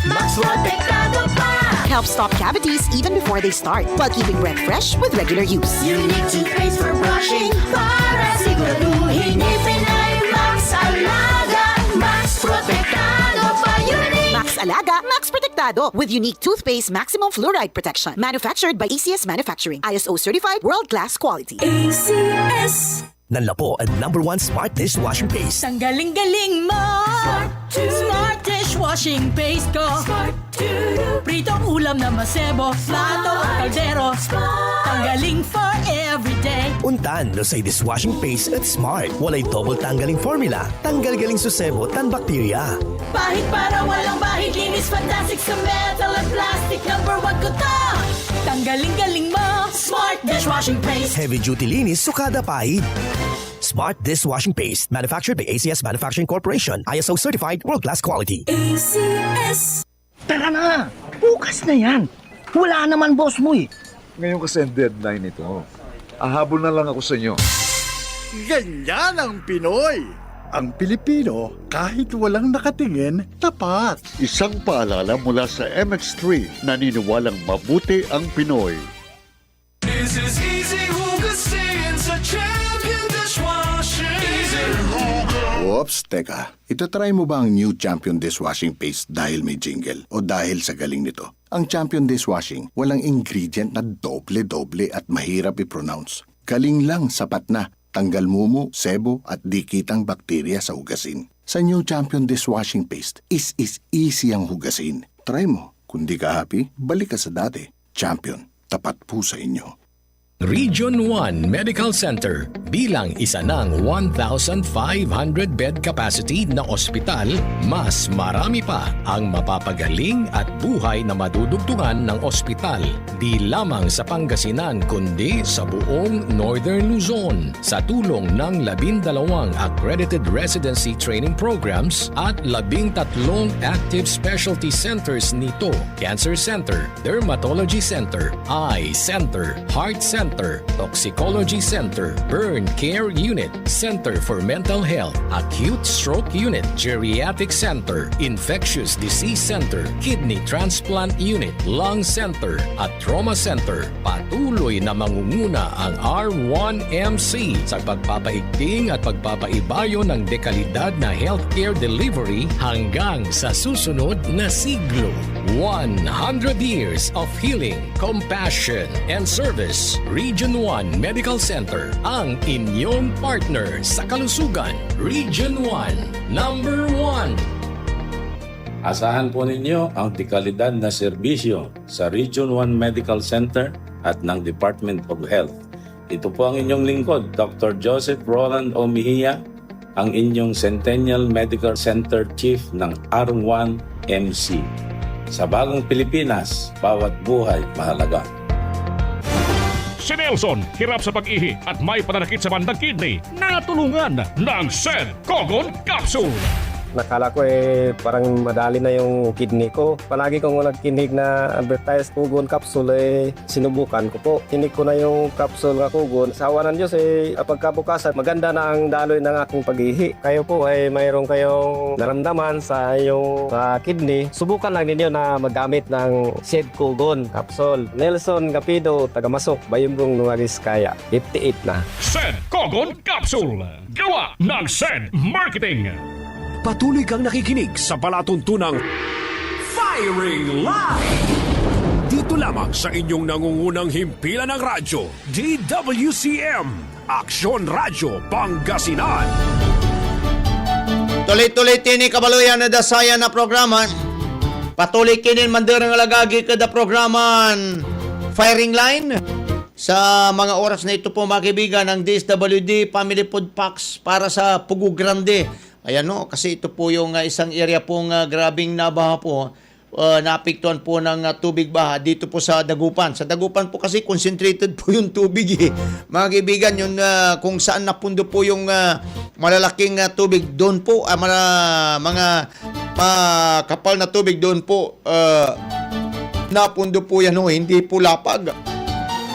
D: Max Protektado pa.
J: Helps stop cavities even before they start, while keeping breath fresh with regular use.
D: Unique toothpaste for brushing para siguraduhin ngipin ay Max Alaga. Max Protektado pa. Unique.
J: Max Alaga, Max Protektado with unique toothpaste maximum fluoride protection. Manufactured by ACS Manufacturing. ISO certified world-class quality.
D: ACS.
Q: Nanla po ang #1 Smart Dishwashing Paste.
J: Ang galing-galing mo! Smart Dishwashing Paste ko! Pritong ulam na masebo, plato at kaldero. Tanggaling for everyday.
Q: Untan no say dishwashing paste at Smart. Walay double tanggaling formula. Tanggal galing susebo tan bakterya.
J: Bahid para walang bahid, linis fantastic sa metal at plastic. #1 ko to! Tanggaling-galing mo! Smart Dishwashing Paste.
Q: Heavy duty linis sukada pahid. Smart Dishwashing Paste. Manufactured by ACS Manufacturing Corporation. ISO certified world-class quality.
J: ACS.
R: Tara na! Bukas na yan! Wala naman boss mo eh! Ngayon kasi ang deadline ito. Ahabol na lang ako sa inyo.
S: Ganyan ang Pinoy. Ang Pilipino, kahit walang nakatingin, tapat.
T: Isang paalala mula sa MX3, naniniwalang mabuti ang Pinoy.
E: This is easy hugasin sa Champion Dishwashing. Easy hugas.
K: Oops, teka. Itatry mo ba ang new Champion Dishwashing Paste dahil may jingle o dahil sa galing nito? Ang Champion Dishwashing, walang ingredient na doble-doble at mahirap i-pronounce. Galing lang, sapat na. Tanggal mumo, sebo at di kitang bakterya sa hugasin. Sa new Champion Dishwashing Paste, is easy ang hugasin. Try mo. Kung di ka happy, balik ka sa dati. Champion, tapat po sa inyo.
U: Region 1 Medical Center bilang isa ng 1,500-bed capacity na ospital, mas marami pa ang mapapagaling at buhay na madudugtungan ng ospital. Di lamang sa Pangasinan kundi sa buong Northern Luzon sa tulong ng 12 accredited residency training programs at 13 active specialty centers nito: Cancer Center, Dermatology Center, Eye Center, Heart Center, Toxicology Center, Burn Care Unit, Center for Mental Health, Acute Stroke Unit, Geriatric Center, Infectious Disease Center, Kidney Transplant Unit, Lung Center, at Trauma Center. Patuloy na mangunguna ang R1MC sa pagpapaigting at pagpapaibayo ng dekalidad na healthcare delivery hanggang sa susunod na siglo. 100 years of healing, compassion, and service. Region 1 Medical Center, ang inyong partner sa kalusugan. Region 1, number 1.
V: Asahan po ninyo ang dekalidad na serbisyo sa Region 1 Medical Center at ng Department of Health. Ito po ang inyong lingkod, Dr. Joseph Roland O. Mejia, ang inyong Centennial Medical Center Chief ng R1MC. Sa bagong Pilipinas, bawat buhay mahalaga.
W: Si Nelson, hirap sa pag-ihi at may pananakit sa bandang kidney, natulungan ng Sed Cogon Capsule.
X: Nakala ko parang madali na yung kidney ko. Palagi kong nagkinig na advertise Cogon Capsule, sinubukan ko po. Kinig ko na yung capsule na Cogon. Sa awa ng Diyos pagkabukasan, maganda na ang daloy ng aking pag-ihi. Kayo po mayroon kayong naramdaman sa iyong kidney. Subukan lang ninyo na magamit ng Sed Cogon Capsule. Nelson Gapido, Tagamasok, Bayumbong, Nuaris, Kaya. 58 na.
W: Sed Cogon Capsule, gawa ng Sed Marketing.
G: Patuloy kang nakikinig sa palatuntunang Firing Line! Dito lamang sa inyong nangungunang himpilan ng radyo, DWCM, Aksyon Radyo Pangasinan.
H: Tuloy-tuloy tini kabaluyan na dasaya na programa. Patuloy kinin mandirang alagagi kada programan Firing Line. Sa mga oras na ito po mga kaibigan ng DSWD Family Food Packs para sa Pugo Grande. Ayan kasi ito po yung isang area pong grabing nabaha po, naapektuhan po ng tubig baha dito po sa Dagupan. Sa Dagupan po kasi concentrated po yung tubig Mga kaibigan, yun kung saan napundo po yung malalaking tubig doon po, mga kapal na tubig doon po, napundo po yan hindi po lapag.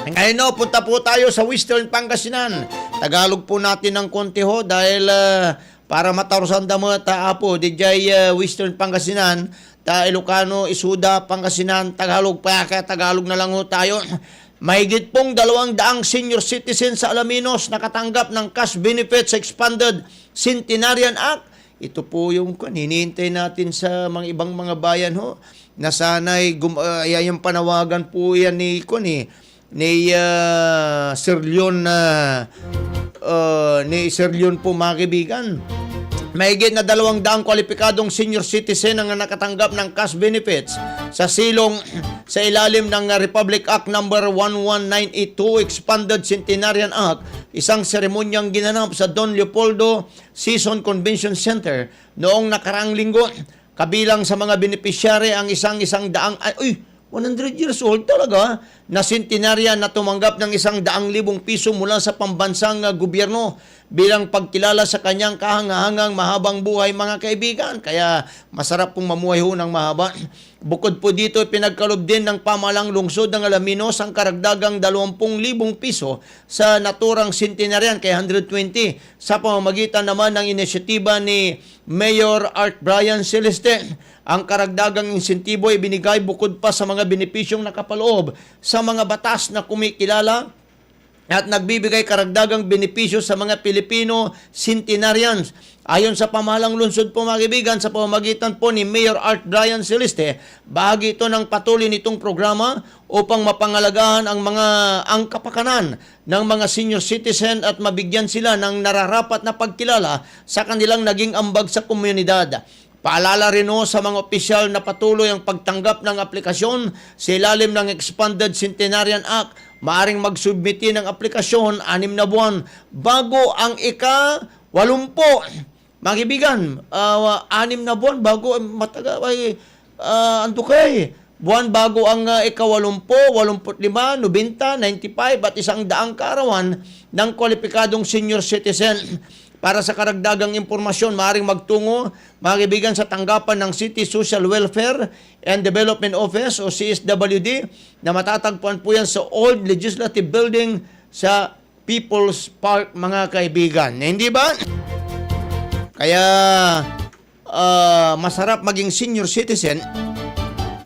H: Ngayon punta po tayo sa Western Pangasinan. Tagalog po natin ng konti dahil para matarusan damo po DJ Western Pangasinan, Ilocano, Isuda, Pangasinan, Tagalog pa kaya Tagalog na lang tayo. Mahigit pong 200 senior citizens sa Alaminos nakatanggap ng cash benefits sa Expanded Centenarian Act. Ito po yung hinihintay natin sa mga ibang mga bayan na sana'y yung panawagan po yan ni Sir Leon po mga kaibigan. Mahigit na 200 kwalipikadong senior citizen ang nakatanggap ng cash benefits sa silong sa ilalim ng Republic Act No. 11982 Expanded Centenarian Act, isang seremonyang ginanap sa Don Leopoldo Season Convention Center noong nakaraang linggo. Kabilang sa mga beneficiary ang isang 100 years old talaga na centenarian na tumanggap ng 100,000 piso mula sa pambansang gobyerno. bilang pagkilala sa kanyang kahangahangang mahabang buhay, mga kaibigan. Kaya masarap pong mamuhay ho ng mahaba. Bukod po dito, pinagkalob din ng pamahalang lungsod ng Alaminos ang karagdagang 20,000 piso sa naturang centenarian, kaya 120, sa pamamagitan naman ng inisyatiba ni Mayor Art Brian Celeste. Ang karagdagang insentibo ay binigay bukod pa sa mga benepisyong nakapaloob sa mga batas na kumikilala at nagbibigay karagdagang benepisyo sa mga Pilipino centenarians. Ayon sa pamahalang lungsod po, mga kaibigan, sa pamamagitan po ni Mayor Art Brian Celeste, bahagi ito ng patuloy nitong programa upang mapangalagahan ang kapakanan ng mga senior citizen at mabigyan sila ng nararapat na pagkilala sa kanilang naging ambag sa komunidad. Paalala rin sa mga opisyal na patuloy ang pagtanggap ng aplikasyon sa ilalim ng Expanded Centenarian Act. Maaring magsubmiti ng aplikasyon 6 na buwan bago ang ika-80. Mga kaibigan, 6 na buwan bago matagal ay buwan bago ang ika-80, 85, 90, 95 at 100 kaarawan ng kwalipikadong senior citizen. Para sa karagdagang impormasyon, maaaring magtungo, mga kaibigan, sa tanggapan ng City Social Welfare and Development Office o CSWD na matatagpuan po yan sa Old Legislative Building sa People's Park, mga kaibigan. Hindi ba? Kaya masarap maging senior citizen,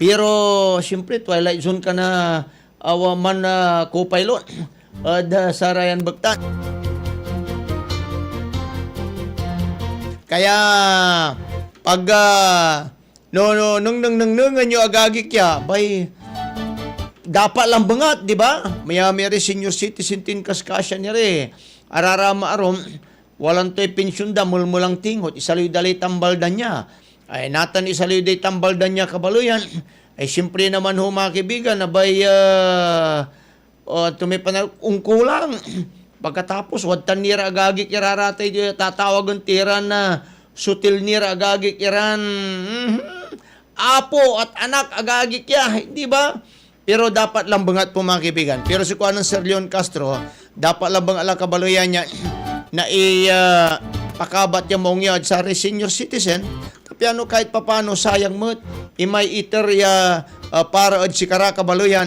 H: pero siyempre twilight zone ka na awaman na co-pilot sa Ryan Bagtan. Kaya pag nung nyo agagi kya, bay dapat lang bangat, di ba? Maya senior citizen tin kaskasya niya re. Ararama arom, walang to'y pensyon da, mulmulang tingot, isaloy dalay tambaldan niya. Ay natan isaloy day tambaldan niya kabaluyan. Ay siyempre naman ho, mga kaibigan, na bay tumipanag ungkulang. Pagkatapos, wadtan nira agagi kiraratay, tatawagan tira na sutil nira agagi kiran. Apo at anak agagi kya, di ba? Pero dapat lang bangat po, mga kaibigan. Pero si Kuya Sir Leon Castro, dapat lang bang ala kabaluyan niya na pakabat niya mong yun sa senior citizen. Tapi ano, kahit papano, sayang mo, imay iter para si kara kabaluyan.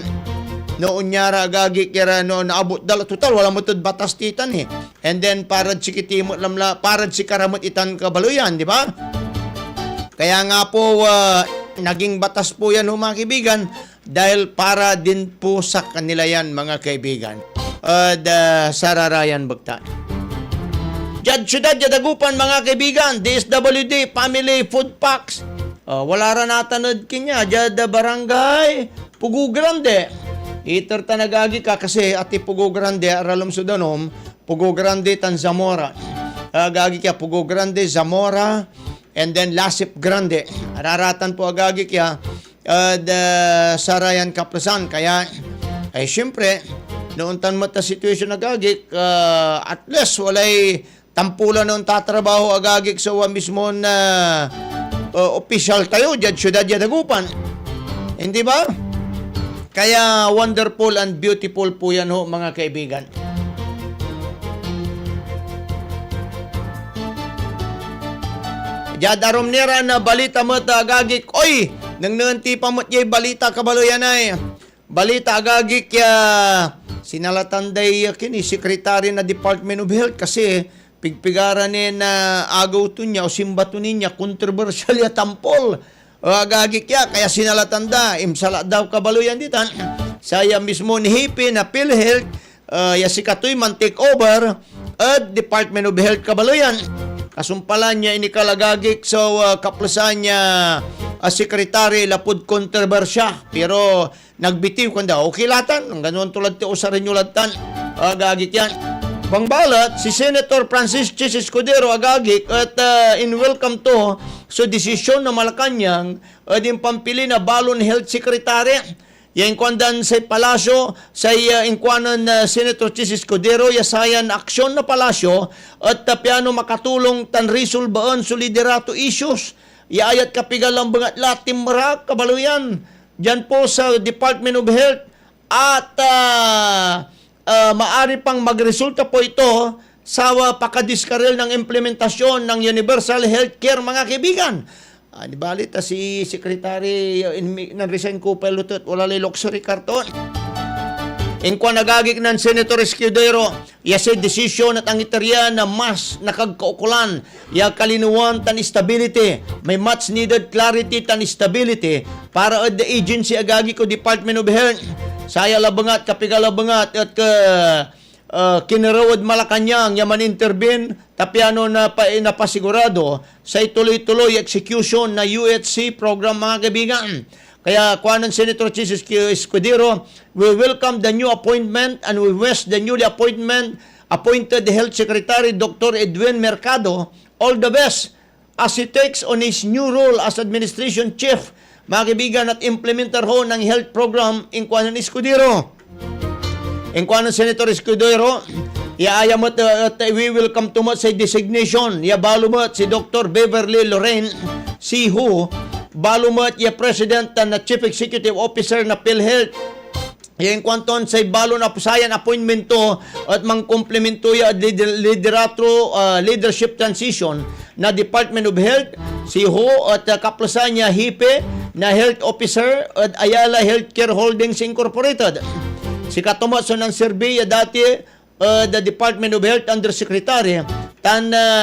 H: Noon nyara agagi kira noon naabot dala total wala mo tud batas titan eh. And then parad si kitimot lamla, parad si karamot itan kabaluyan, di ba? Kaya nga po naging batas po yan, mga kaibigan, dahil para din po sa kanila yan, mga kaibigan. Sararayan Bagtan. Jad syudad jadagupan, mga kaibigan, DSWD Family Food Packs. Wala ra natanod kinya jad barangay Pugu Grande. Iter tanagagi ka kasi ati Pugo Grande, Aralom Sudanom, Pugo Grande, Tanzamora. Agagi kya, Pugo Grande, Zamora, and then Lasip Grande. Araratan po agagi kya, Sarayan Kaplasan. Kaya, ay syempre, noon tan mata situation agagi, at least walay tampulan noon tatrabaho agagi sa mismo na official tayo, dyan syudad yadagupan. Hindi ba? Kaya wonderful and beautiful po yan ho, mga kaibigan. Jadarom nira na balita mo agagik. Oy! Nang nanti pa mo balita kabalo yan ay. Balita agagik sinalatanday kini sekretary na Department of Health kasi pigpigaran na agaw to niya o simbato niya controversial ya tampol. Agagi kaya sinalatanda imsala daw kabaluyan ditan saya mismo ni Hipi na PhilHealth si Katoy man take over at Department of Health kabaluyan kasumpalan niya inikalagagik so kaplasan niya sekretary lapud kontrobersya pero nagbitiw kanda okay latan ang ganon tulad ti usarin yung latan agagik yan. Pangbalat, si Senator Francis Chis Escudero agagik at in welcome to so desisyon na Malacanang din pampili na Balon Health Secretary. Yang kwandan sa palasyo sa inkwanan Senator Chis Escudero yasayan aksyon na palasyo at piano makatulong tan resolbaan so liderato issues. Yaayat kapigalang bangat latim marak kabaluyan dyan po sa Department of Health at maari pang magresulta po ito sa pakadiskaril ng implementasyon ng universal healthcare, mga kaibigan. Di balita si Secretary ng ko pelutot wala luxury karton. In kwa nagagik ng Senator Escudero, sa desisyon at ang iterya na mas nakagkaukulan, kalinuan tan stability, may much needed clarity tan stability para at the agency agagi ko Department of Health. Saya labangat, kapigalabangat at kinarawad Malacanang yaman intervene tapiano na napasigurado sa ituloy-tuloy execution na UHC program, mga kaibigan. Kaya kuanan Senator Jesus Escudero, we welcome the new appointment and we wish the newly appointed Health Secretary Dr. Edwin Mercado all the best as he takes on his new role as Administration Chief, mga kaibigan, at implementer ho ng health program in kuanan Escudero. In kuanan Senator Escudero, iaayamot at we welcome to sa designation, balumot si Dr. Beverly Lorraine si Hu, balumot President na Chief Executive Officer na PhilHealth. Yung kwanton sa balo na pusayan appointment to at mangkomplemento at leadership transition na Department of Health si Ho at kaplasan niya Hipe na Health Officer at Ayala Healthcare Holdings Incorporated. Si katumaso ng survey dati the Department of Health Undersecretary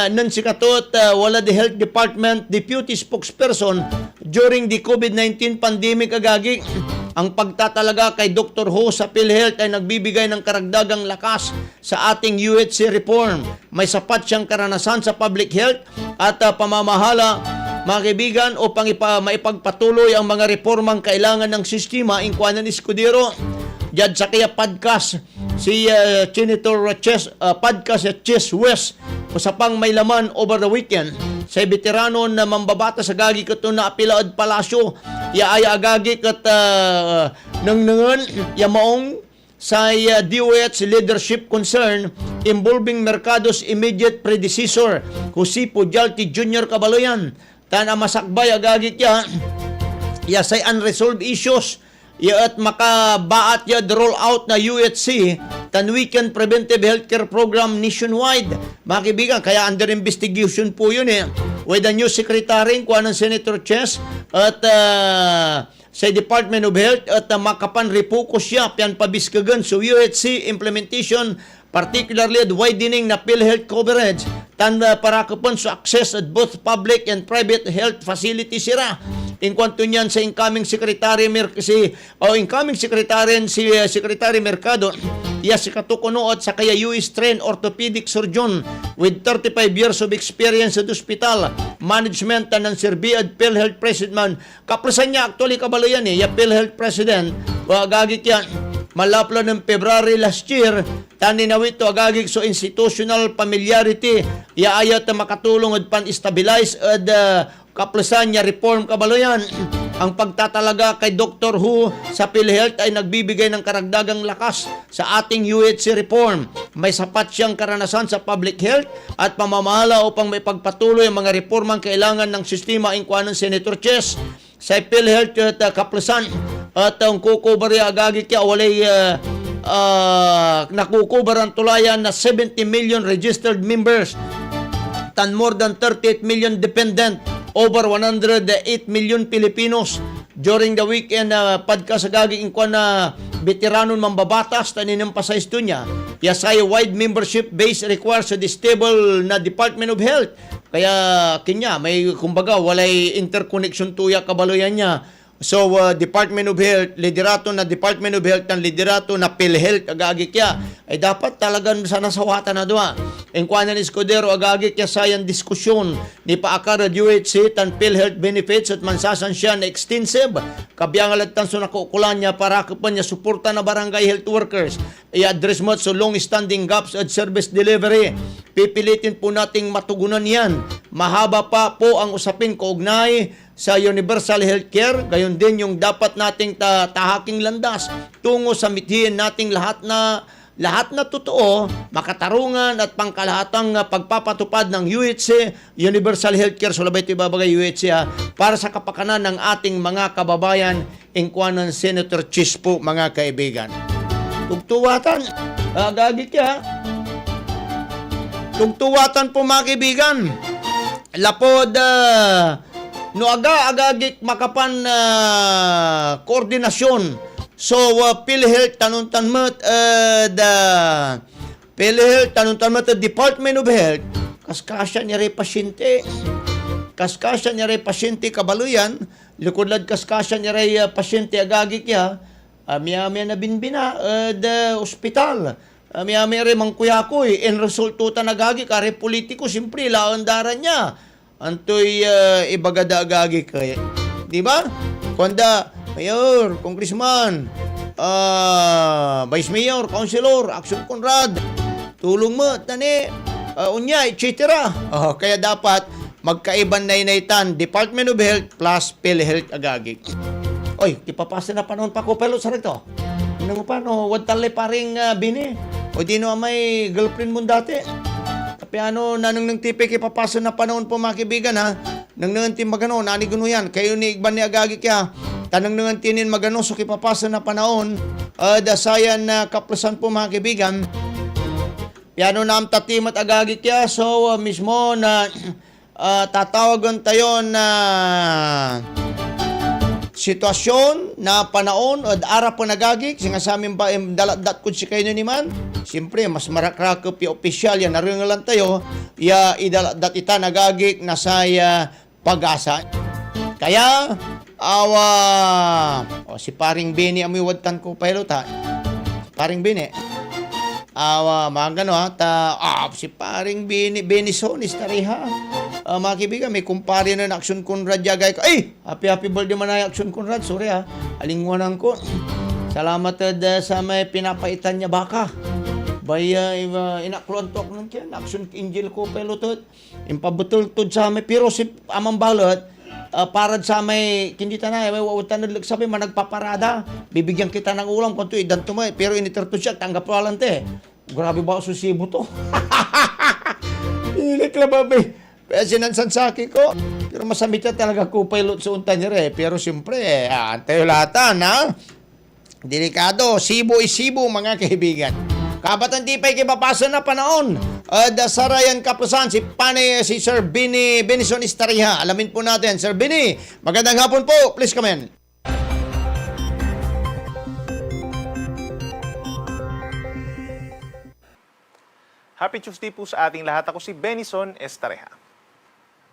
H: nun si katot wala the Health Department Deputy Spokesperson during the COVID-19 pandemic agagi. Ang pagtatalaga kay Dr. Ho sa PhilHealth ay nagbibigay ng karagdagang lakas sa ating UHC reform. May sapat siyang karanasan sa public health at pamamahala, mga kaibigan, upang maipagpatuloy ang mga reformang kailangan ng sistema in kuanan Escudero. Diyan sa kaya podcast si Senator podcast sa Chess West usapang may laman over the weekend sa veterano na mambabata sa gagi kato na Apilaod Palasyo ay agagi kat nangnangan maong sa DOH leadership concern involving Mercado's immediate predecessor Jose Pujalti Jr. Cabaloyan tan masakbay agagi kya say unresolved issues at makabaat the roll out na UHC tan weekend preventive healthcare program nationwide, mga kaibigan. Kaya under investigation po yun with the new secretary kuha ng Senator Chess at sa Department of Health at makapan refocus siya piyan pabiskagan so UHC implementation, particularly at widening na PhilHealth coverage tan para kapon sa access at both public and private health facilities sira. In kwanto niyan sa incoming secretary Secretary Mercado, si katukuno at sa kaya US trained orthopedic surgeon with 35 years of experience sa hospital management ng Serbi at PhilHealth President. Kaplasan niya actually Cabaloyan PhilHealth President agagik yan malapla ng February last year taninawit to agagik so institutional familiarity ayat na makatulong at pan-stabilize at kaplasan niya reform Cabaloyan. Ang pagtatalaga kay Dr. Hu sa PhilHealth ay nagbibigay ng karagdagang lakas sa ating UHC reform. May sapat siyang karanasan sa public health at pamamahala upang may pagpatuloy ang mga reformang kailangan ng sistema in kuha ng Senator Chess sa PhilHealth at kaplasan at ang kukubar agagi kaya walay nakukubar ang tulayan na 70 million registered members tan more than 38 million dependent, over 108 million Filipinos during the weekend podcast agaging kwa na veteranon mambabatas taninang pasaysto niya yasay wide membership base requires sa stable na Department of Health. Kaya kinya may kumbaga walay interconnection tuya Cabaloyan niya. So Department of Health, liderato na Department of Health ng liderato na PhilHealth agagi kya ay dapat talagang sana sawatan na doa. En kuanan Escudero agagi kya sayang diskusyon ni paakar UHC tan PhilHealth benefits at mansasan siya na extensive kabiyang aladtan so nakukulan niya para kapan niya suporta na barangay health workers i-address mo so long-standing gaps at service delivery. Pipilitin po nating matugunan yan. Mahaba pa po ang usapin kaugnay sa universal healthcare, gayon din yung dapat nating tahaking landas tungo sa mithiin nating lahat na totoo, makatarungan at pangkalahatang pagpapatupad ng UHC, Universal Healthcare, so labay ito ibabagay UHC para sa kapakanan ng ating mga kababayan in kuanan Senator Chispo, mga kaibigan. Tugtuwatan, gagi kya. tugtuwatan po mga kaibigan. Lapod no agagik makapan koordinasyon. So PhilHealth tanuntanmat the PhilHealth tanuntanmat the Department of Health kaskasya niya rin pasyente. Kaskasya niya rin pasyente kabaluyan. Likudlad kaskasya niya rin pasyente agagik ya. Miyami na binbina the ospital. Miyami rin mangkuyakoy. En resulto nagagik kare politiko simpre laandaran niya. Antoy ibagada agagi kay. Di ba? Kuanda mayor, congressman, vice mayor, councilor, Action Conrad, tulong mo tani unya etc. Kaya dapat magkaiban nainaitan Department of Health plus PhilHealth agagi. Oy, ipapasa na panahon pa ko pero sa rito. Ano mo pa no, wag talay paring bini. O di no may girlfriend mo dati. Piano nanang nang tipik ipapaso na panahon po mga kaibigan ha. Nang nangantin magano, nani gano yan. Kayo ni Igban ni agagi kaya. Tanang nangantinin magano, so ipapaso na panahon. Dasayan na kaplasan po mga kaibigan. Piano na ang tatimat agagi kaya. So mismo na tatawagan tayo na sitwasyon na panahon o ara po nagagik singa sa amin ba dalat-dat kung si kayo ni man siyempre mas marakrakop yung opisyal yan naringalan tayo ya idalat-dat ita nagagik na saya pag-asa kaya awa si paring Bini amiwadtan ko pailota paring Bini awa mga gano si paring Bini Sonis tariha mga kaibigan, may kumpare na Action Conrad yagay ko. Ay! Happy birthday man na Action Conrad. Sorry ha. Alingwanan ko. Salamat sa may pinapaitan niya baka. Baya inakluan to ako nun kaya. Action Angel ko pelotot. Impabutol to sa may. Pero si amang balot, parad sa may kindita na. Wawutan na sabi managpaparada. Bibigyan kita ng ulam kung ito idan tumay. Pero initarto siya. Tanggap walang te. Grabe ba susibo to? Ilik lang ba sinansansaki ko. Pero masamit na talaga ko pilot sa unta niya rin. Pero siyempre, antayo lahatan, ha? Delikado. Sibo is sibo, mga kaibigan. Kabatan di pa ikipapasa na panahon. Dasarayan kapusan, si Sir Benison Istariha. Alamin po natin. Sir Bini, magandang hapon po. Please come in.
A: Happy Tuesday po sa ating lahat. Ako si Benison Estareja.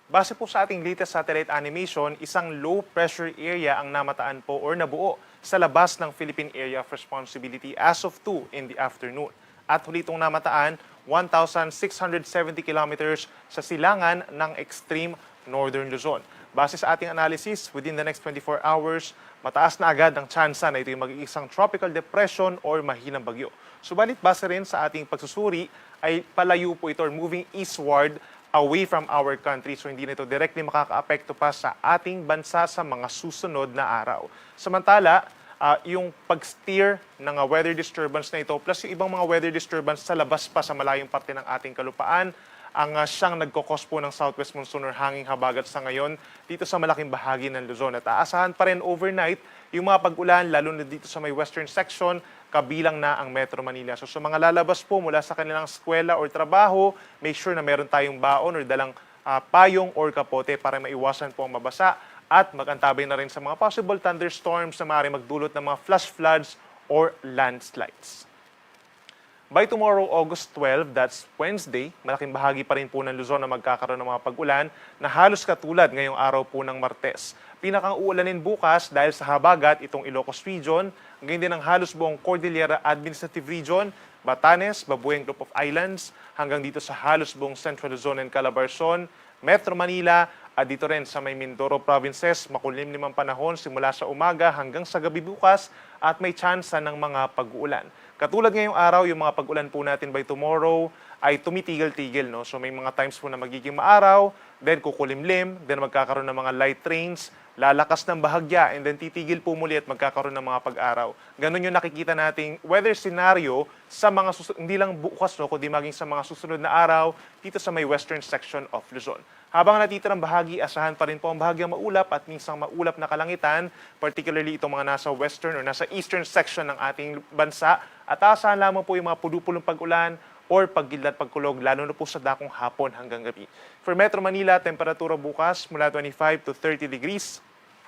A: Base po sa ating latest satellite animation, isang low-pressure area ang namataan po or nabuo sa labas ng Philippine Area of Responsibility as of 2 in the afternoon. At huli itong namataan, 1,670 kilometers sa silangan ng extreme northern Luzon. Base sa ating analysis, within the next 24 hours, mataas na agad ang tsansa na ito yung mag-iisang tropical depression or mahinang bagyo. Subalit base rin sa ating pagsusuri, ay palayo po ito or moving eastward away from our country. So hindi na ito directly makaka-apekto pa sa ating bansa sa mga susunod na araw. Samantala, yung pag-steer ng weather disturbance na ito plus yung ibang mga weather disturbance sa labas pa sa malayong parte ng ating kalupaan, ang siyang nagkokos po ng southwest monsoon or hanging habagat sa ngayon dito sa malaking bahagi ng Luzon. At aasahan pa rin overnight yung mga pag-ulan lalo na dito sa may western section, kabilang na ang Metro Manila. So sa mga lalabas po mula sa kanilang eskwela or trabaho, make sure na meron tayong baon or dalang payong or kapote para maiwasan po ang mabasa at magantabay na rin sa mga possible thunderstorms na maaari magdulot ng mga flash floods or landslides. By tomorrow, August 12, that's Wednesday, malaking bahagi pa rin po ng Luzon na magkakaroon ng mga pag-ulan na halos katulad ngayong araw po ng Martes. Pinakang uulanin bukas dahil sa habagat itong Ilocos Region, ngayon din ang halos buong Cordillera Administrative Region, Batanes, Babueng Group of Islands, hanggang dito sa halos buong Central Luzon and Calabarzon, Metro Manila, at dito rin sa may Mindoro Provinces, makulimlim ang panahon simula sa umaga hanggang sa gabi bukas at may tsansa ng mga pag-uulan. Katulad ngayong araw, yung mga pag-ulan po natin by tomorrow ay tumitigil-tigil. No? So may mga times po na magiging maaraw, then kukulimlim, then magkakaroon ng mga light rains, lalakas ng bahagya, and then titigil po muli at magkakaroon ng mga pag-araw. Ganun yung nakikita nating weather scenario sa mga hindi lang bukas, no, kundi maging sa mga susunod na araw dito sa may western section of Luzon. Habang natitirang bahagi, asahan pa rin po ang bahagyang maulap at minsang maulap na kalangitan, particularly itong mga nasa western or nasa eastern section ng ating bansa. At asahan lamang po yung mga pulupulong pag-ulan or pagkidlat pagkulog, lalo na po sa dakong hapon hanggang gabi. For Metro Manila, temperatura bukas mula 25 to 30 degrees.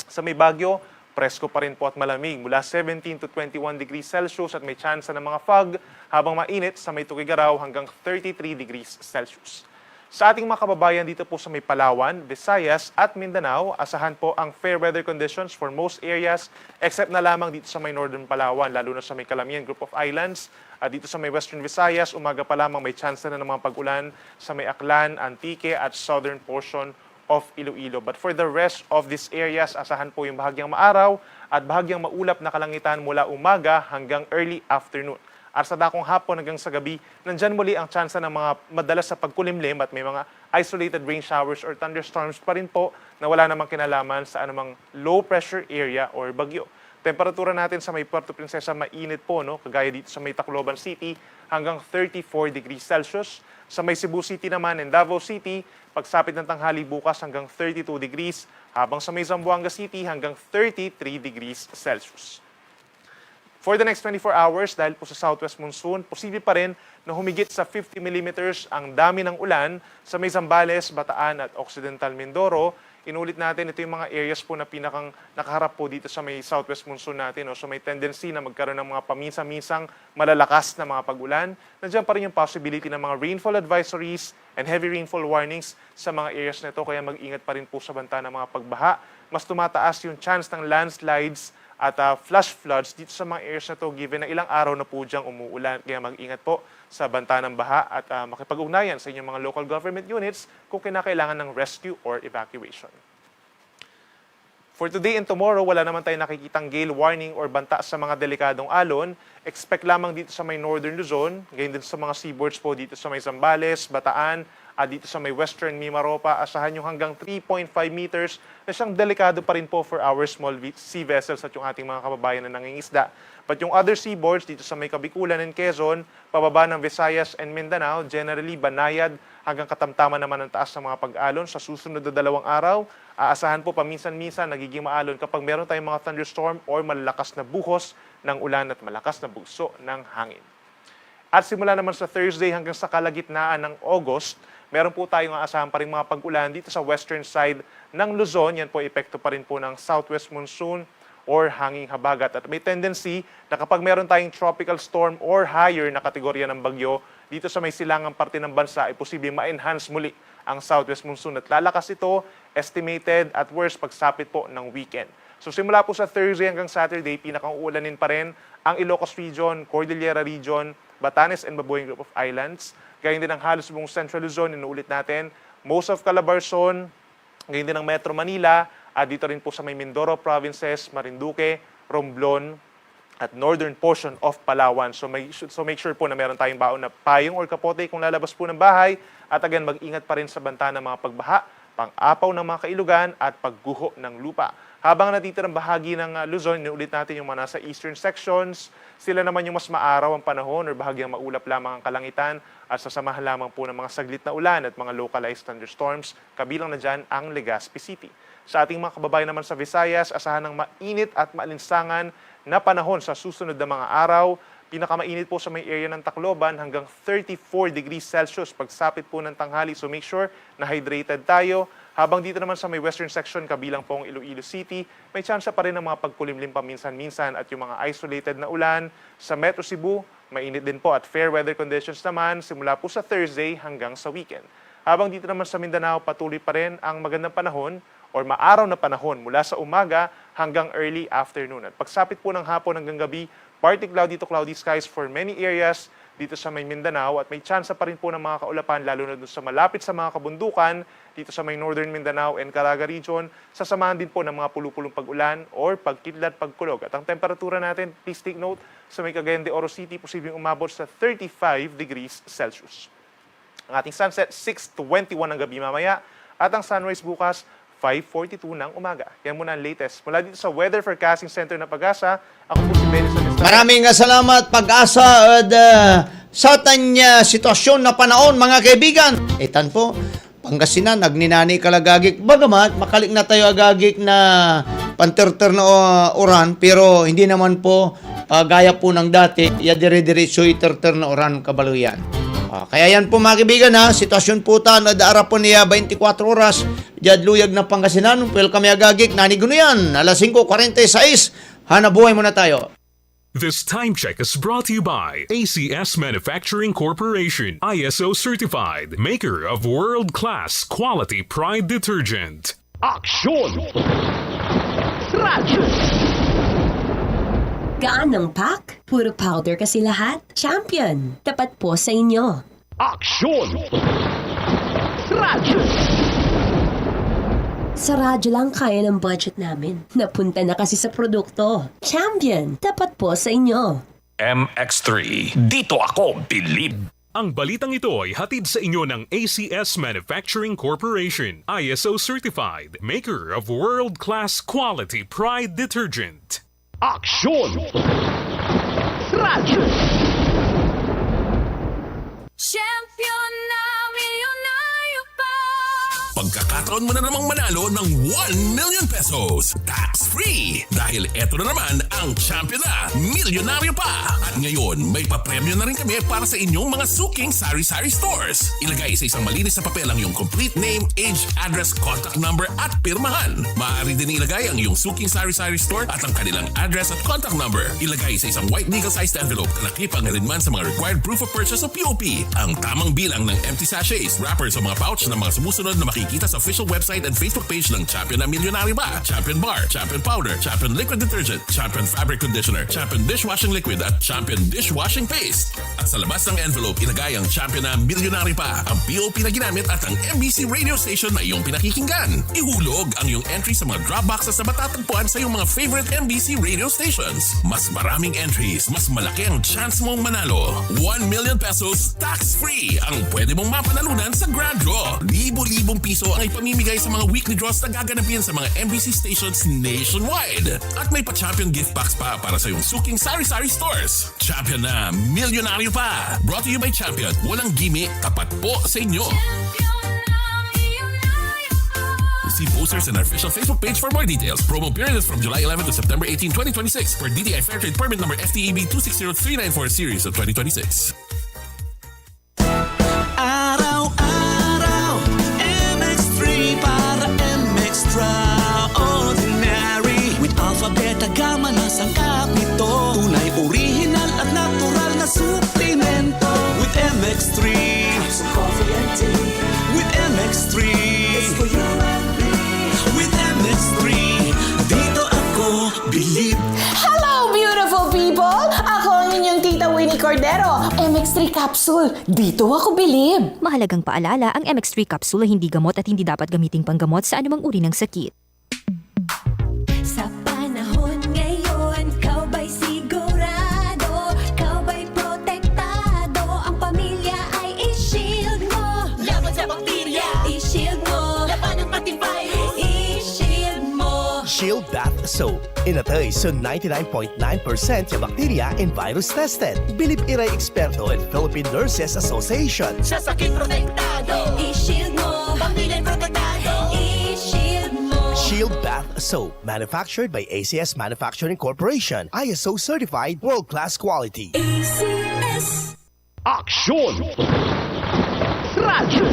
A: Sa may Baguio, presko pa rin po at malamig mula 17 to 21 degrees Celsius at may tsansa ng mga fog, habang mainit sa may Tugigaraw hanggang 33 degrees Celsius. Sa ating mga kababayan dito po sa may Palawan, Visayas at Mindanao, asahan po ang fair weather conditions for most areas except na lamang dito sa may Northern Palawan, lalo na sa may Calamian Group of Islands. At dito sa may Western Visayas, umaga pa lamang may chance na ng mga pag-ulan sa may Aklan, Antique at southern portion of Iloilo. But for the rest of these areas, asahan po yung bahagyang maaraw at bahagyang maulap na kalangitan mula umaga hanggang early afternoon. At sa dakong hapon hanggang sa gabi, nandyan muli ang tsansa ng mga madalas sa pagkulimlim at may mga isolated rain showers or thunderstorms pa rin po na wala namang kinalaman sa anumang low pressure area or bagyo. Temperatura natin sa may Puerto Princesa mainit po, no? Kagaya dito sa may Tacloban City hanggang 34 degrees Celsius. Sa may Cebu City naman and Davao City, pagsapit ng tanghali bukas hanggang 32 degrees, habang sa may Zamboanga City hanggang 33 degrees Celsius. For the next 24 hours, dahil po sa southwest monsoon, posible pa rin na humigit sa 50 millimeters ang dami ng ulan sa may Zambales, Bataan at Occidental Mindoro. Inulit natin, ito yung mga areas po na pinakang nakaharap po dito sa may southwest monsoon natin. So may tendency na magkaroon ng mga paminsan-minsang malalakas na mga pag-ulan. Nandiyan pa rin yung possibility ng mga rainfall advisories and heavy rainfall warnings sa mga areas na ito. Kaya mag-ingat pa rin po sa banta ng mga pagbaha. Mas tumataas yung chance ng landslides at flash floods dito sa mga areas na to given na ilang araw na po diyang umuulan. Kaya mag-ingat po sa banta ng baha at makipag-ugnayan sa inyong mga local government units kung kinakailangan ng rescue or evacuation. For today and tomorrow, wala naman tayo nakikitang gale warning or banta sa mga delikadong alon. Expect lamang dito sa may northern Luzon, gayon din sa mga seaboards po dito sa may Zambales, Bataan, at dito sa may western Mimaropa, asahan yung hanggang 3.5 meters na siyang delikado pa rin po for our small sea vessels at yung ating mga kababayan na nangingisda. But yung other seaboards dito sa may Kabikulan and Quezon, pababa ng Visayas and Mindanao, generally banayad hanggang katamtaman naman ang taas ng mga pag-alon. Sa susunod na 2 araw, aasahan po paminsan-minsan nagiging maalon kapag meron tayong mga thunderstorm or malalakas na buhos ng ulan at malakas na bugso ng hangin. At simula naman sa Thursday hanggang sa kalagitnaan ng August, meron po tayong aasahan pa rin mga pag-ulan dito sa western side ng Luzon. Yan po epekto pa rin po ng southwest monsoon or hanging habagat. At may tendency na kapag meron tayong tropical storm or higher na kategorya ng bagyo, dito sa may silangang parte ng bansa ay posibleng ma-enhance muli ang southwest monsoon. At lalakas ito, estimated at worst pagsapit po ng weekend. So simula po sa Thursday hanggang Saturday, pinakang uulanin pa rin ang Ilocos Region, Cordillera Region, Batanes and Babueng Group of Islands. Gayon din ang halos buong Central Luzon, inuulit natin. Most of Calabarzon, gayon din ang Metro Manila, at dito rin po sa may Mindoro Provinces, Marinduque, Romblon, at northern portion of Palawan. So make sure po na meron tayong baon na payong or kapote kung lalabas po ng bahay. At again, mag-ingat pa rin sa banta ng mga pagbaha, pang-apaw ng mga kailugan, at pagguho ng lupa. Habang natitirang bahagi ng Luzon, inuulit natin yung mga nasa eastern sections. Sila naman yung mas maaraw ang panahon or bahagyang maulap lamang ang kalangitan at sasamahan lamang po ng mga saglit na ulan at mga localized thunderstorms. Kabilang na dyan ang Legazpi City. Sa ating mga kababayan naman sa Visayas, asahan ng mainit at maalinsangan na panahon sa susunod na mga araw. Pinakamainit po sa may area ng Tacloban hanggang 34 degrees Celsius pagsapit po ng tanghali. So make sure na hydrated tayo. Habang dito naman sa may western section, kabilang po ang Iloilo City, may tsansa pa rin ng mga pagkulimlim paminsan-minsan at yung mga isolated na ulan. Sa Metro Cebu, mainit din po at fair weather conditions naman simula po sa Thursday hanggang sa weekend. Habang dito naman sa Mindanao, patuloy pa rin ang magandang panahon or maaraw na panahon mula sa umaga hanggang early afternoon. At pagsapit po ng hapon hanggang gabi, partly cloudy to cloudy skies for many areas dito sa may Mindanao at may tsansa pa rin po ng mga kaulapan lalo na doon sa malapit sa mga kabundukan dito sa may northern Mindanao and Caraga region. Sasamahan din po ng mga pulupulong pag-ulan or pagkidlat pagkulog. At ang temperatura natin, please take note, sa may Cagayan de Oro City, posibleng umabot sa 35 degrees Celsius. Ang ating sunset, 6:21 ng gabi mamaya at ang sunrise bukas, 5:42 ng umaga. Yan muna ang latest. Mula dito sa Weather Forecasting Center ng Pag-asa, ako po si Benison Estrada.
H: Maraming salamat Pag-asa at sa tanya sitwasyon na panahon mga kaibigan. Etan po, Pangasinan, nagninani kalagagik. Bagamat makalik na tayo agagik na panterter na oran, pero hindi naman po gaya po ng dati, ya dire-diretso iterter na oran kabaluyan. Kaya yan po mga kaibigan ha, sitwasyon po ta na daara po niya 24 oras, Jad Luyag ng Pangasinan, welcome agagik, nani gunuyan, alas 5:46, hanabuhay muna tayo.
W: This time check is brought to you by ACS Manufacturing Corporation, ISO certified, maker of world-class quality Pride detergent.
B: Aksyon! Radyo!
O: Gaan ng pack? Puro powder kasi lahat? Champion, tapat po sa inyo.
B: Aksyon! Radyo!
O: Sa radyo lang kaya ng budget namin. Napunta na kasi sa produkto. Champion, tapat po sa inyo.
W: MX3, dito ako bilib. Ang balitang ito ay hatid sa inyo ng ACS Manufacturing Corporation, ISO certified, maker of world-class quality Pride detergent.
B: Aksyon! Radyo!
D: Champion na milyonaryo pa.
C: Pagkakataon mo na namang manalo ng 1 million pesos tax-free dahil eto na naman ang champion na milyonaryo pa. At ngayon may papremyo na rin kami para sa inyong mga suking sari-sari stores. Ilagay sa isang malinis na papel ang iyong complete name, age, address, contact number at pirmahan. Maaari din ilagay ang iyong suking sari-sari store at ang kanilang address at contact number. Ilagay sa isang white legal-sized envelope na nakipang rin sa mga required proof of purchase o POP. Ang tamang bilang ng empty sachets, wrappers o mga pouch na mga sumusunod na makikita sa official website and Facebook page ng Champion na Milyonaryo Ba, Champion Bar, Champion Powder, Champion Liquid Detergent, Champion Fabric Conditioner, Champion Dishwashing Liquid at Champion Dishwashing Paste. At sa labas ng envelope, ilagay ang Champion na Milyonaryo Pa, ang POP na ginamit at ang MBC radio station na iyong pinakikinggan. Ihulog ang iyong entry sa mga drop boxes na matatagpuan sa iyong mga favorite MBC radio stations. Mas maraming entries, mas malaki ang chance mong manalo. 1 million pesos tax-free ang pwede mong mapanalunan sa Grand Draw. Libo-libong piso ang ipamimigay sa mga weekly draws na gaganapin sa mga MBC stations nationwide. At may pa-champion gift box pa para sa iyong suking sari-sari stores. Champion na Milyonaryo Pa. Brought to you by Champion. Walang gimmick, tapat po sa inyo. See posters in our official Facebook page for more details. Promo period is from July 11 to September 18, 2026 for DTI Fairtrade Permit number FTEB 260394 series of 2026.
E: Araw-araw, MX3 para MX-Traordinary. With Alpha, Beta, Gamma na sangkap nito. Tunay, original at natural na suplemento. With MX3, Capsule Coffee and Tea. With MX3, it's for you and me. With MX3, dito ako bilib.
J: Hello, beautiful people! Ako ang inyong tita Winnie Cordero. MX3 Capsule, dito ako bilib.
L: Mahalagang paalala, ang MX3 Capsule ay hindi gamot at hindi dapat gamiting panggamot sa anumang uri ng sakit.
D: Sa panahon ngayon, kau ba'y sigurado? Kau ba'y protektado? Ang pamilya ay i-shield mo. Laban sa bakterya, i-shield mo. Laban ng pati virus, i-shield mo.
Q: Shield Bath Soap. Inatay sa 99.9% yung bacteria and virus tested. Bilib iray eksperto at Philippine Nurses Association.
D: Sa sakit protektado, i-shield mo. Pamilya protektado, i-shield mo.
Q: Shield Bath Soap. Manufactured by ACS Manufacturing Corporation. ISO certified world-class quality.
D: ACS.
B: Aksyon! Radyo!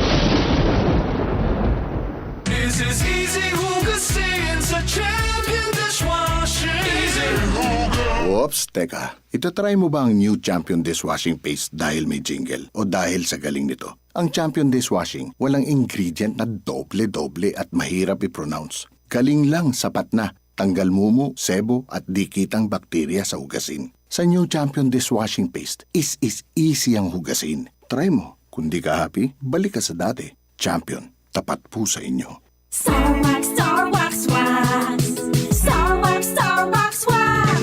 E: This is easy hugasin sa Champion Dishwashing. Easy hugas.
K: Oops, teka. Itatry mo ba ang new Champion Dishwashing Paste dahil may jingle o dahil sa galing nito? Ang Champion Dishwashing, walang ingredient na doble-doble at mahirap i-pronounce. Galing lang, sapat na. Tanggal mumu, sebo at dikitang bakterya sa hugasin. Sa new Champion Dishwashing Paste, is easy ang hugasin. Try mo. Kung di ka happy, balik ka sa dati. Champion, tapat po sa inyo.
D: Star Wax, Star Wax, Wax. Star Wax, Star Wax, Wax.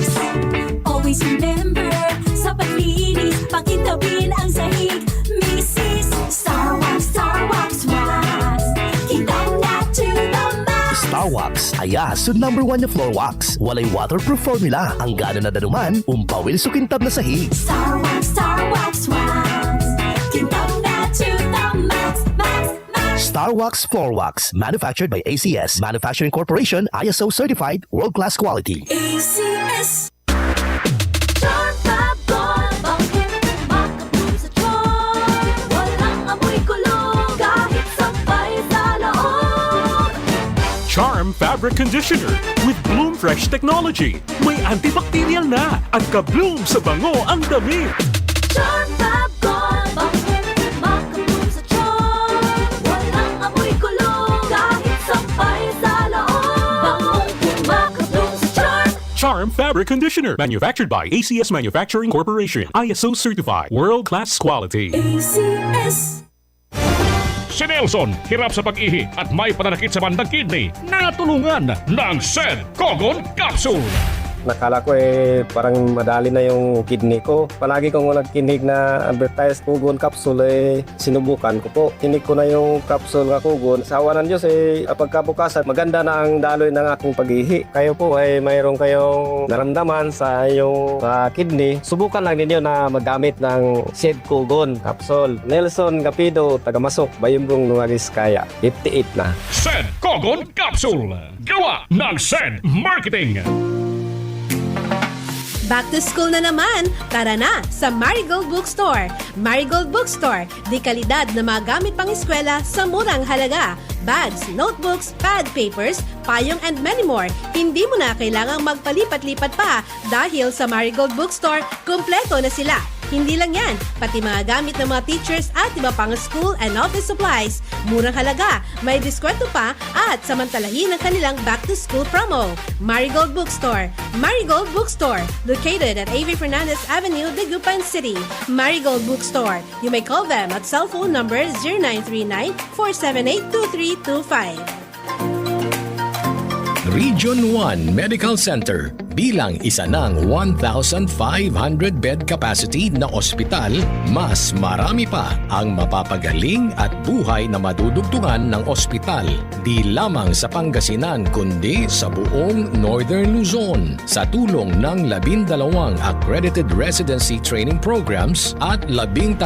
D: Always remember, sa paglinis, pakintabin ang sahig. Mrs. Star Wax, Star Wax, Wax. Kitang na to the max.
Q: Star Wax, aya, sud number 1 yung floor wax. Walay waterproof formula. Ang gana na danuman, umpawil so kintab na sahig.
D: Star Wax, Star Wax, Wax. Kitang na to the max, max, max.
Q: Star Wax Floor Wax. Manufactured by ACS Manufacturing Corporation. ISO certified world-class quality.
D: ACS. Bakit makapul sa
W: Charm Fabric Conditioner with Bloom Fresh Technology. May antibacterial na at ka-bloom sa bango ang damit.
D: Charm Fab Gold, bakit makabloom sa charm? Walang amoy kulong, kahit sampay sa loob. Bangong makabloom sa charm.
W: Charm Fabric Conditioner. Manufactured by ACS Manufacturing Corporation. ISO certified. World-class quality.
D: ACS.
B: Si Nelson, hirap sa pag-ihi at may pananakit sa bandang kidney. Natulungan ng Sed Cogon Capsule.
X: Nakala ko parang madali na yung kidney ko. Palagi kong nagkinig na advertise Kugon capsule sinubukan ko po. Kinig ko na yung capsule nga Kugon. Sa awa ng Diyos pagkabukasan maganda na ang daloy ng aking pag-ihi. Kayo po mayroon kayong naramdaman sa iyong kidney. Subukan lang ninyo na magamit ng Sed Kugon capsule. Nelson Gapido, Tagamasok, Bayumbong, Nueves, Kaya. 58 na.
B: Sed Cogon Capsule. Gawa ng Sed Marketing.
F: Back to school na naman! Tara na sa Marigold Bookstore. Marigold Bookstore, di kalidad na mga gamit pang eskwela sa murang halaga. Bags, notebooks, pad papers, payong and many more. Hindi mo na kailangang magpalipat-lipat pa dahil sa Marigold Bookstore, kumpleto na sila. Hindi lang yan, pati mga gamit ng mga teachers at iba pang school and office supplies. Murang halaga, may diskwento pa at samantalahin ang kanilang back-to-school promo. Marigold Bookstore. Marigold Bookstore, located at A.V. Fernandez Avenue, Dagupan City. Marigold Bookstore. You may call them at cell phone number 0939-478-2325.
U: Region 1 Medical Center bilang isa ng 1,500-bed capacity na ospital, mas marami pa ang mapapagaling at buhay na madudugtungan ng ospital. Di lamang sa Pangasinan kundi sa buong Northern Luzon sa tulong ng 12 accredited residency training programs at 13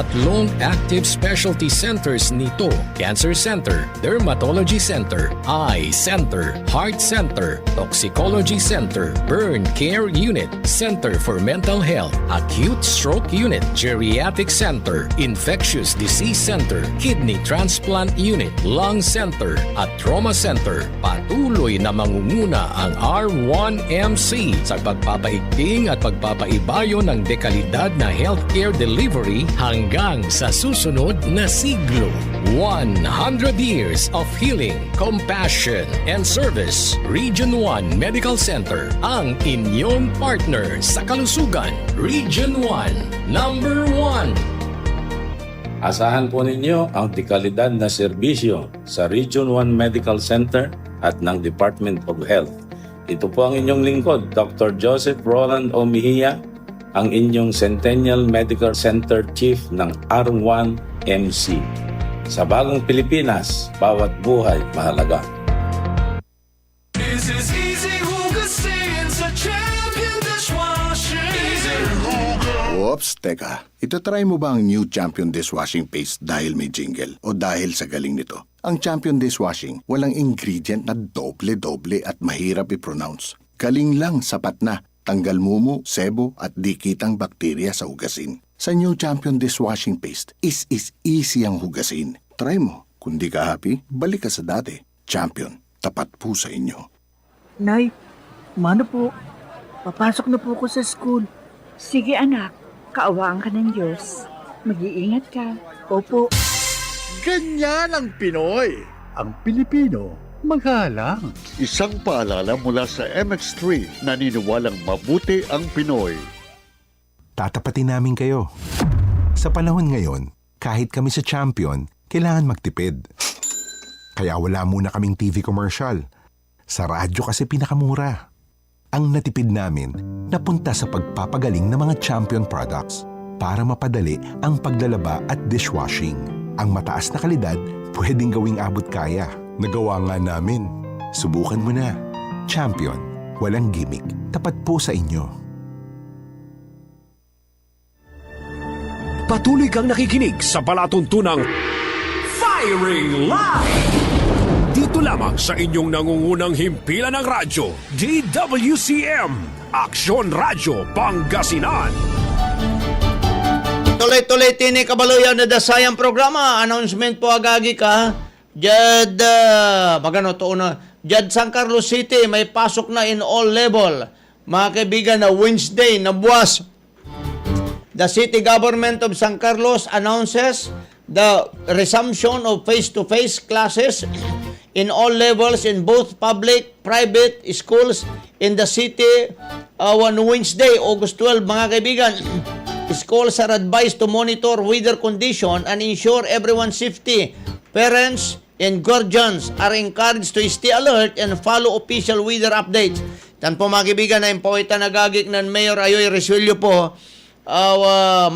U: active specialty centers nito: Cancer Center, Dermatology Center, Eye Center, Heart Center, Toxicology Center, Burn Care Unit, Center for Mental Health, Acute Stroke Unit, Geriatric Center, Infectious Disease Center, Kidney Transplant Unit, Lung Center, at Trauma Center. Patuloy na mangunguna ang R1MC sa pagpapaigting at pagpapaibayo ng dekalidad na healthcare delivery hanggang sa susunod na siglo. 100 years of healing, compassion, and service. Region 1 Medical Center ang inyong partner sa kalusugan. Region 1, number 1.
V: Asahan po ninyo ang dekalidad na serbisyo sa Region 1 Medical Center at ng Department of Health. Ito po ang inyong lingkod, Dr. Joseph Roland O. Mejia, ang inyong Centennial Medical Center Chief ng R1MC. Sa bagong Pilipinas, bawat buhay mahalaga.
E: This is Easy Hugasin sa Champion Dishwashing. Easy Huga.
K: Oops, teka. Itatry mo ba ang new Champion Dishwashing Paste dahil may jingle o dahil sa galing nito? Ang Champion Dishwashing, walang ingredient na doble-doble at mahirap i-pronounce. Galing lang, sapat na. Tanggal mumu, sebo at di kitang bakterya sa hugasin. Sa new Champion Dishwashing Paste, is easy ang hugasin. Try mo. Kung di ka happy, balik ka sa dati. Champion, tapat po sa inyo.
I: Nay, mano po? Papasok na po ako sa school.
M: Sige anak, kaawaan ka ng Diyos. Mag-iingat ka.
I: Opo.
S: Ganyan ang Pinoy. Ang Pilipino, magalang.
T: Isang paalala mula sa MX3, naniniwalang mabuti ang Pinoy.
N: Tatapatin namin kayo. Sa panahon ngayon, kahit kami sa Champion, kailangan magtipid. Kaya wala muna kaming TV commercial. Sa radyo kasi pinakamura. Ang natipid namin napunta sa pagpapagaling ng mga Champion products para mapadali ang paglalaba at dishwashing. Ang mataas na kalidad pwedeng gawing abot kaya. Nagawa nga namin. Subukan mo na. Champion. Walang gimmick. Tapat po sa inyo.
G: Patuloy kang nakikinig sa palatuntunang Firing Line! Dito lamang sa inyong nangungunang himpilan ng radyo, DWCM, Aksyon Radyo Pangasinan.
H: Tuloy-tuloy tini kabaluyan na dasayang programa. Announcement po agagi ka. Jad, magano to na Diyan San Carlos City, may pasok na in all level. Mga kaibigan, na Wednesday, na buwas, the city government of San Carlos announces the resumption of face-to-face classes in all levels in both public, private schools in the city on Wednesday, August 12. Mga kaibigan, schools are advised to monitor weather condition and ensure everyone's safety. Parents and guardians are encouraged to stay alert and follow official weather updates. Tan po mga kaibigan, na impawita nagagik ng Mayor Ayoy Resuello po,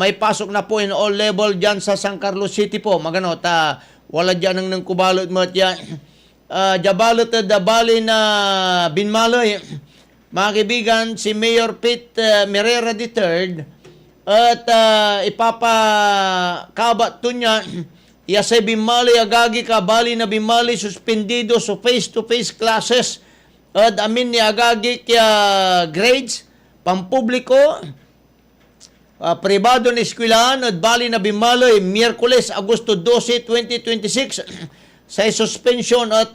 H: may pasok na po in all level dyan sa San Carlos City po. Magano, wala dyan ng kubalot mo at yan. Jabalot da bali na Binmaloy. Mga kaibigan, si Mayor Pete Merera III at ipapakabat to niya Yasay Binmaloy agagi ka bali na Binmaloy suspendido sa face-to-face classes at amin ni agagi kaya grades pampubliko pribado na eskwelahan at bali na Binmaloy Miyerkules Agosto 12, 2026 sa suspension at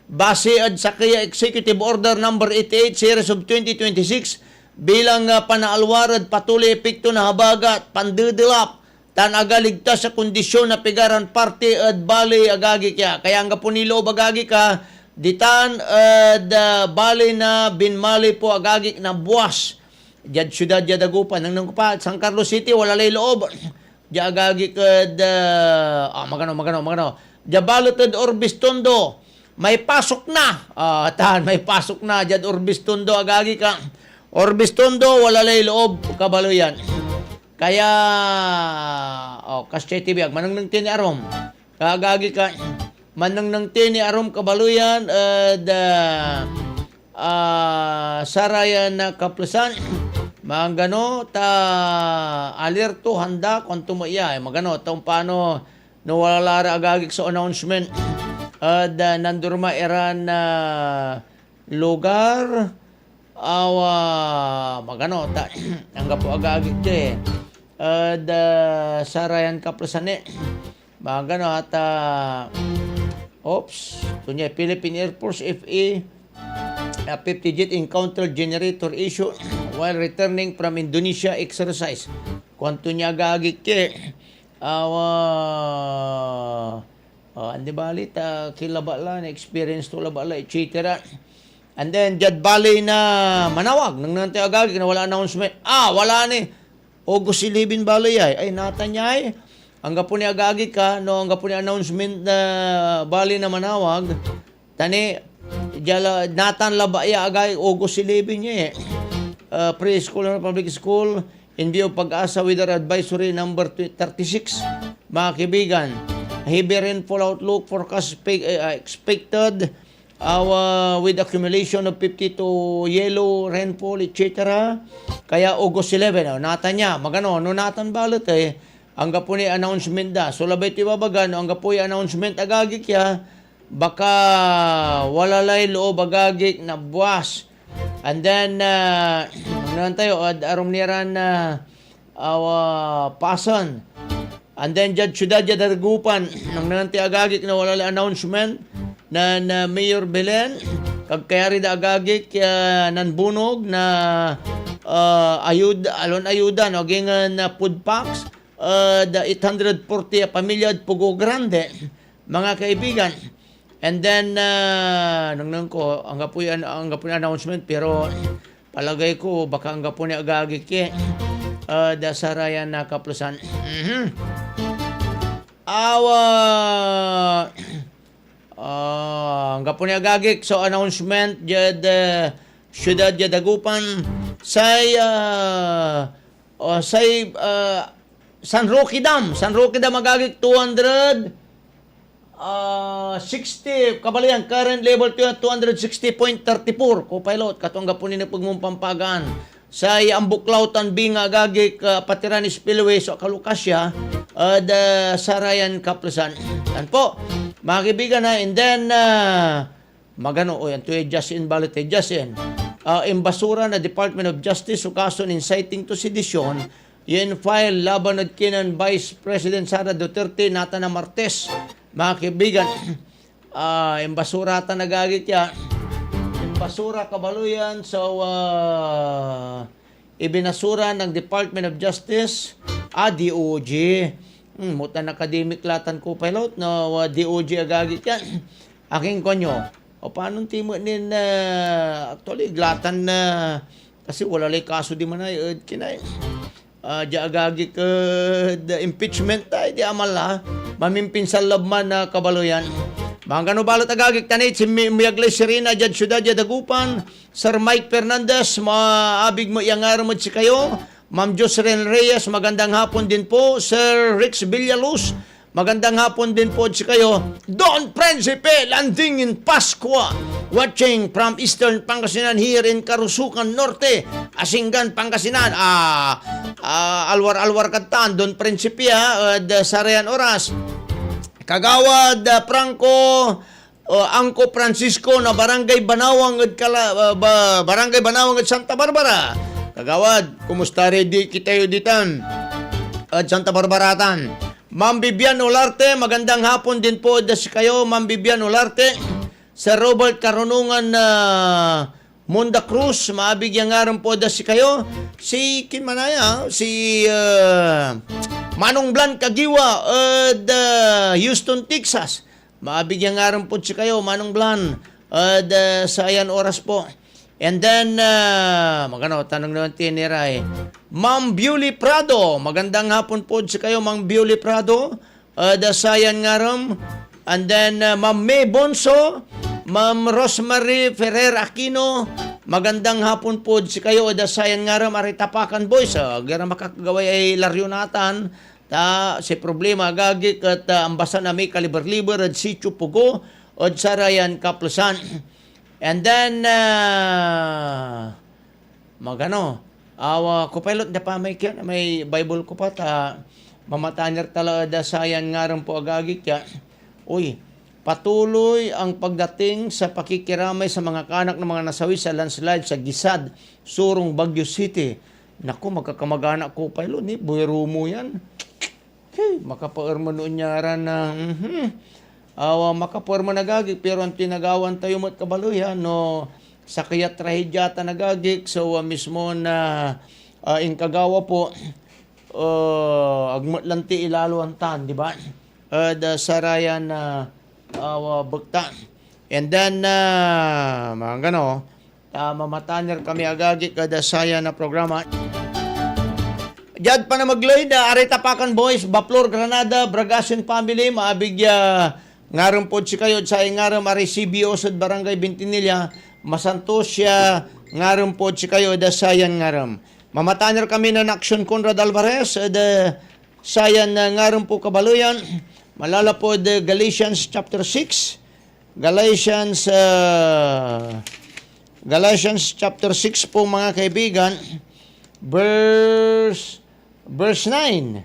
H: base at sa kaya Executive Order number 88 series of 2026 bilang panaalwarad patuloy epekto na habaga at pandidilap tan agaligtas sa kondisyon na pigaran parte at bali agagi kaya nga po nilo bagagi ka ditan bali na Binmaloy po agagi na buwas diyan syudad Dagupan nang pa San Carlos City wala lay loob diya agagi kad magano Jabalotad Orbis Tondo may pasok na may pasok na diyan Orbis Tondo agagi ka Orbis Tondo wala lay loob kabaluyan. Kaya, Kasche TV, manang nang tini arom. Kagagi ka, manang nang tini arom kabaluyan, sarayan na kaplusan, magano, alerto, handa, kung tumaya, magano, taong paano, nawalara agagik sa announcement, nandurma eran lugar, magano, angga po agagik dyan sarayan kaplasane magano at kunya Philippine Air Force FA 50 jet encounter generator issue while returning from Indonesia exercise kwanto niya agagik andi balit kilabala na experience to labala etc. And then Jad Bali na manawag nang nante agagik na wala announcement wala ni August 11 Bali ay natanyay angga po ni agagi ka no angga po ni announcement na Bali na manawag tani jala natan labaya agay August 11 niya preschool and public school in view of Pag-asa weather advisory number 36 mga kaibigan heavy rainfall outlook forecast expected with accumulation of 50 to yellow rainfall, etc. Kaya August 11, natan niya, magano, no natan balot angga po ni announcement da. So labay tibabagan, angga po yung announcement agagik ya, baka walalay loob agagik na buwas. And then, naman tayo, arom niran pasan. And then, syudad Dagupan, nang nanti agagik na walalay announcement, na Mayor Belen kagkayari da agagik nanbunog na ayuda no gingan na food packs the 840 pamilya at Pugo Grande mga kaibigan and then nang ko ang po announcement pero palagay ko baka ang po ni agagik da sarayan na kaplusan hanggang po niya gagik so announcement jad syudad Dagupan say San Roque Dam magagik 260 kabalian current level 260.34 ko pilot katong po ni pagmumpampagaan say ang Buklautan binga gagik Patiran Spillway so Kalukasya sarayan kaplusan yan po mga kaibigan na, and then, magano, yan, to Justin Balit, Justin, imbasura na Department of Justice, sukason inciting to sedition, yun file laban at kinan Vice President Sara Duterte, Natana Martes, mga kaibigan, Basura ta nagagit ya. Basura kabaluyan. So, ibinasura ng Department of Justice, DOJ. Mutan academic latan ko pilot, no, DOJ agagit yan. Aking konyo. O paano timo nin, actually, glatan na, kasi wala lay kaso di manay, kinay. Di agagit the impeachment tayo, di amala, mamimpin sa labman na kabaluyan. Mga gano balot agagik tanit, si Miyaglay Serena, Jad Syudad, Dagupan, Sir Mike Fernandez, maabig mo iyangar mo si kayo, Ma'am Jocelyn Reyes, magandang hapon din po, Sir Rix Villaluz, magandang hapon din po si kayo, Don Principe, landing in Pascua, watching from Eastern Pangasinan here in Karusukan Norte, Asingan, Pangasinan, alwar-alwar katan, Don Principe, Sarayan Oras, Kagawad Franco Angko Francisco na Barangay Banawang at Barangay Banawang at Santa Barbara. Kagawad, kumusta ready kitayo ditan at Santa Barbaratan. Ma'am Bibian Olarte, magandang hapon din po si kayo, Ma'am Bibian Olarte. Sir Robert Karunungan Monda Cruz, maabigyan nga rin po si kayo. Si Kinmanaya, si Manong Blan Kagiwa Houston, Texas. Maabigyan nga rin po si kayo, Manong Blan. Sa ayan oras po. And then, tanong naman tiniray. Ma'am Bewley Prado. Magandang hapon po si kayo, Ma'am Bewley Prado. Sa ayan nga rin. And then, Ma'am May Bonso. Ma'am Rosemary Ferrer Aquino, magandang hapon po si kayo. Dasayan nga rin maritapakan boys. Gara makakagaway ay laryonatan. Si problema agagik at ambasan na may kaliber-liber at sityo pugo o sarayan kaplusan. And then, kupilot na pa may Bible ko pa mamatanir talaga dasayan nga rin po agagik ya. Uy, patuloy ang pagdating sa pakikiramay sa mga kanak ng mga nasawi sa landslide sa Gisad, Surong, Baguio City. Naku, magkakamag-anak ko pa ilo, buwero mo yan. Hey, makapaarma noon niya na, makapaarma nagagik, pero ang tinagawan tayo mo't kabaluyan, no, sa kayat trahedyata nagagik, so mismo na ingkagawa po, agmatlanti ilalo ang tan, di ba? Sarayan na, bukta. And then, mamatanir kami agagi kada saya na programa. Diyan pa na magloy na Aritapakan Boys, Baplor, Granada, Bragasin Family, maabigya ngaron po si kayo sa ngaron Arisibio sa Barangay Bintinilla, Masantosya, ngaron po si kayo da sayan ngaron. Mamatanir kami na Action Conrad Alvarez, da sayan na ngaron po kabaluyan. Malala po the Galatians chapter 6. Galatians chapter 6 po mga kaibigan. Verse 9.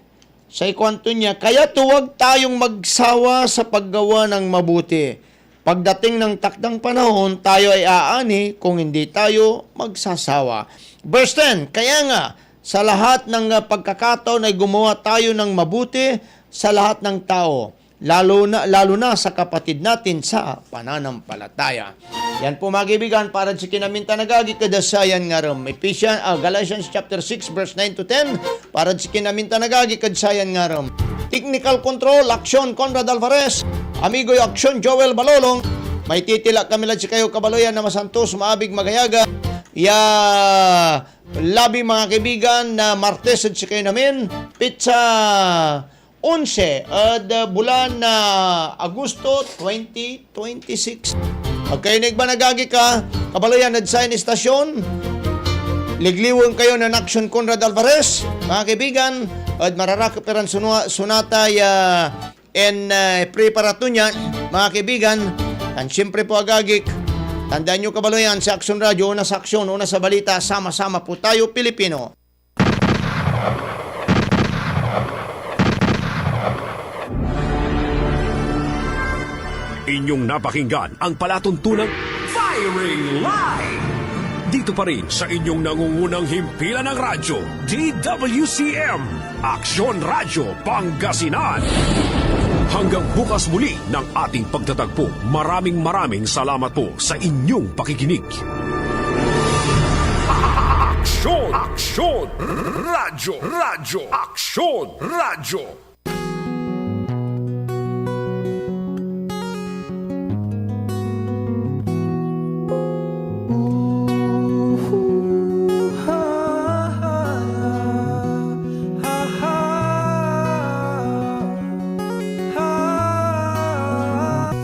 H: Sa ikwanto niya, kaya tuwag tayong magsawa sa paggawa ng mabuti. Pagdating ng takdang panahon, tayo ay aani kung hindi tayo magsasawa. Verse 10, kaya nga, sa lahat ng pagkakataon ay gumawa tayo ng mabuti sa lahat ng tao, lalo na sa kapatid natin sa pananampalataya. Yan po mga kaibigan, para sa kinaminta nagagi kadasayan nga rin. Galatians chapter 6 verse 9 to 10, para sa kinaminta nagagi kadasayan nga rin. Technical control, Action Conrad Alvarez, amigo yung Action Joel Balolong. May titila kami lang si kayo kabaloyan na masantos, maabig, magayaga. Labi mga kaibigan na Martes at si kayo namin, pizza 11 bulan na Agosto 2026. Pagkainig ba nagagi ka, kabaloyan at sa istasyon, ligliwang kayo ng Action Conrad Alvarez, mga kaibigan, at mararakapiran sunatay preparatunya, mga kaibigan, at siyempre po agagik, tandaan nyo kabaloyan sa Action Radio, una sa aksyon, una sa balita, sama-sama po tayo Pilipino.
G: Inyong napakinggan ang palatuntunang Firing Line! Dito pa rin sa inyong nangungunang himpilan ng radyo, DWCM, Aksyon Radio Pangasinan. Hanggang bukas muli ng ating pagtatagpo, maraming salamat po sa inyong pakikinig.
A: Aksyon! Aksyon! Radyo! Radyo! Aksyon! Radyo!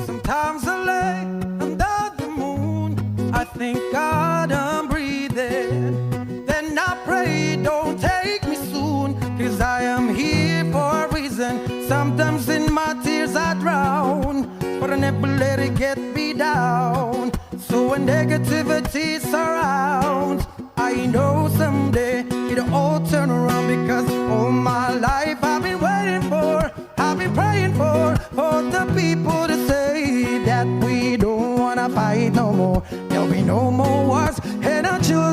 O: Sometimes I lay under the moon, I think God I'm breathing. Then I pray, don't take me soon, 'cause I am here for a reason. Sometimes in my tears I drown, but I never let it get me down. So when negativity surrounds, I know someday it'll all turn around.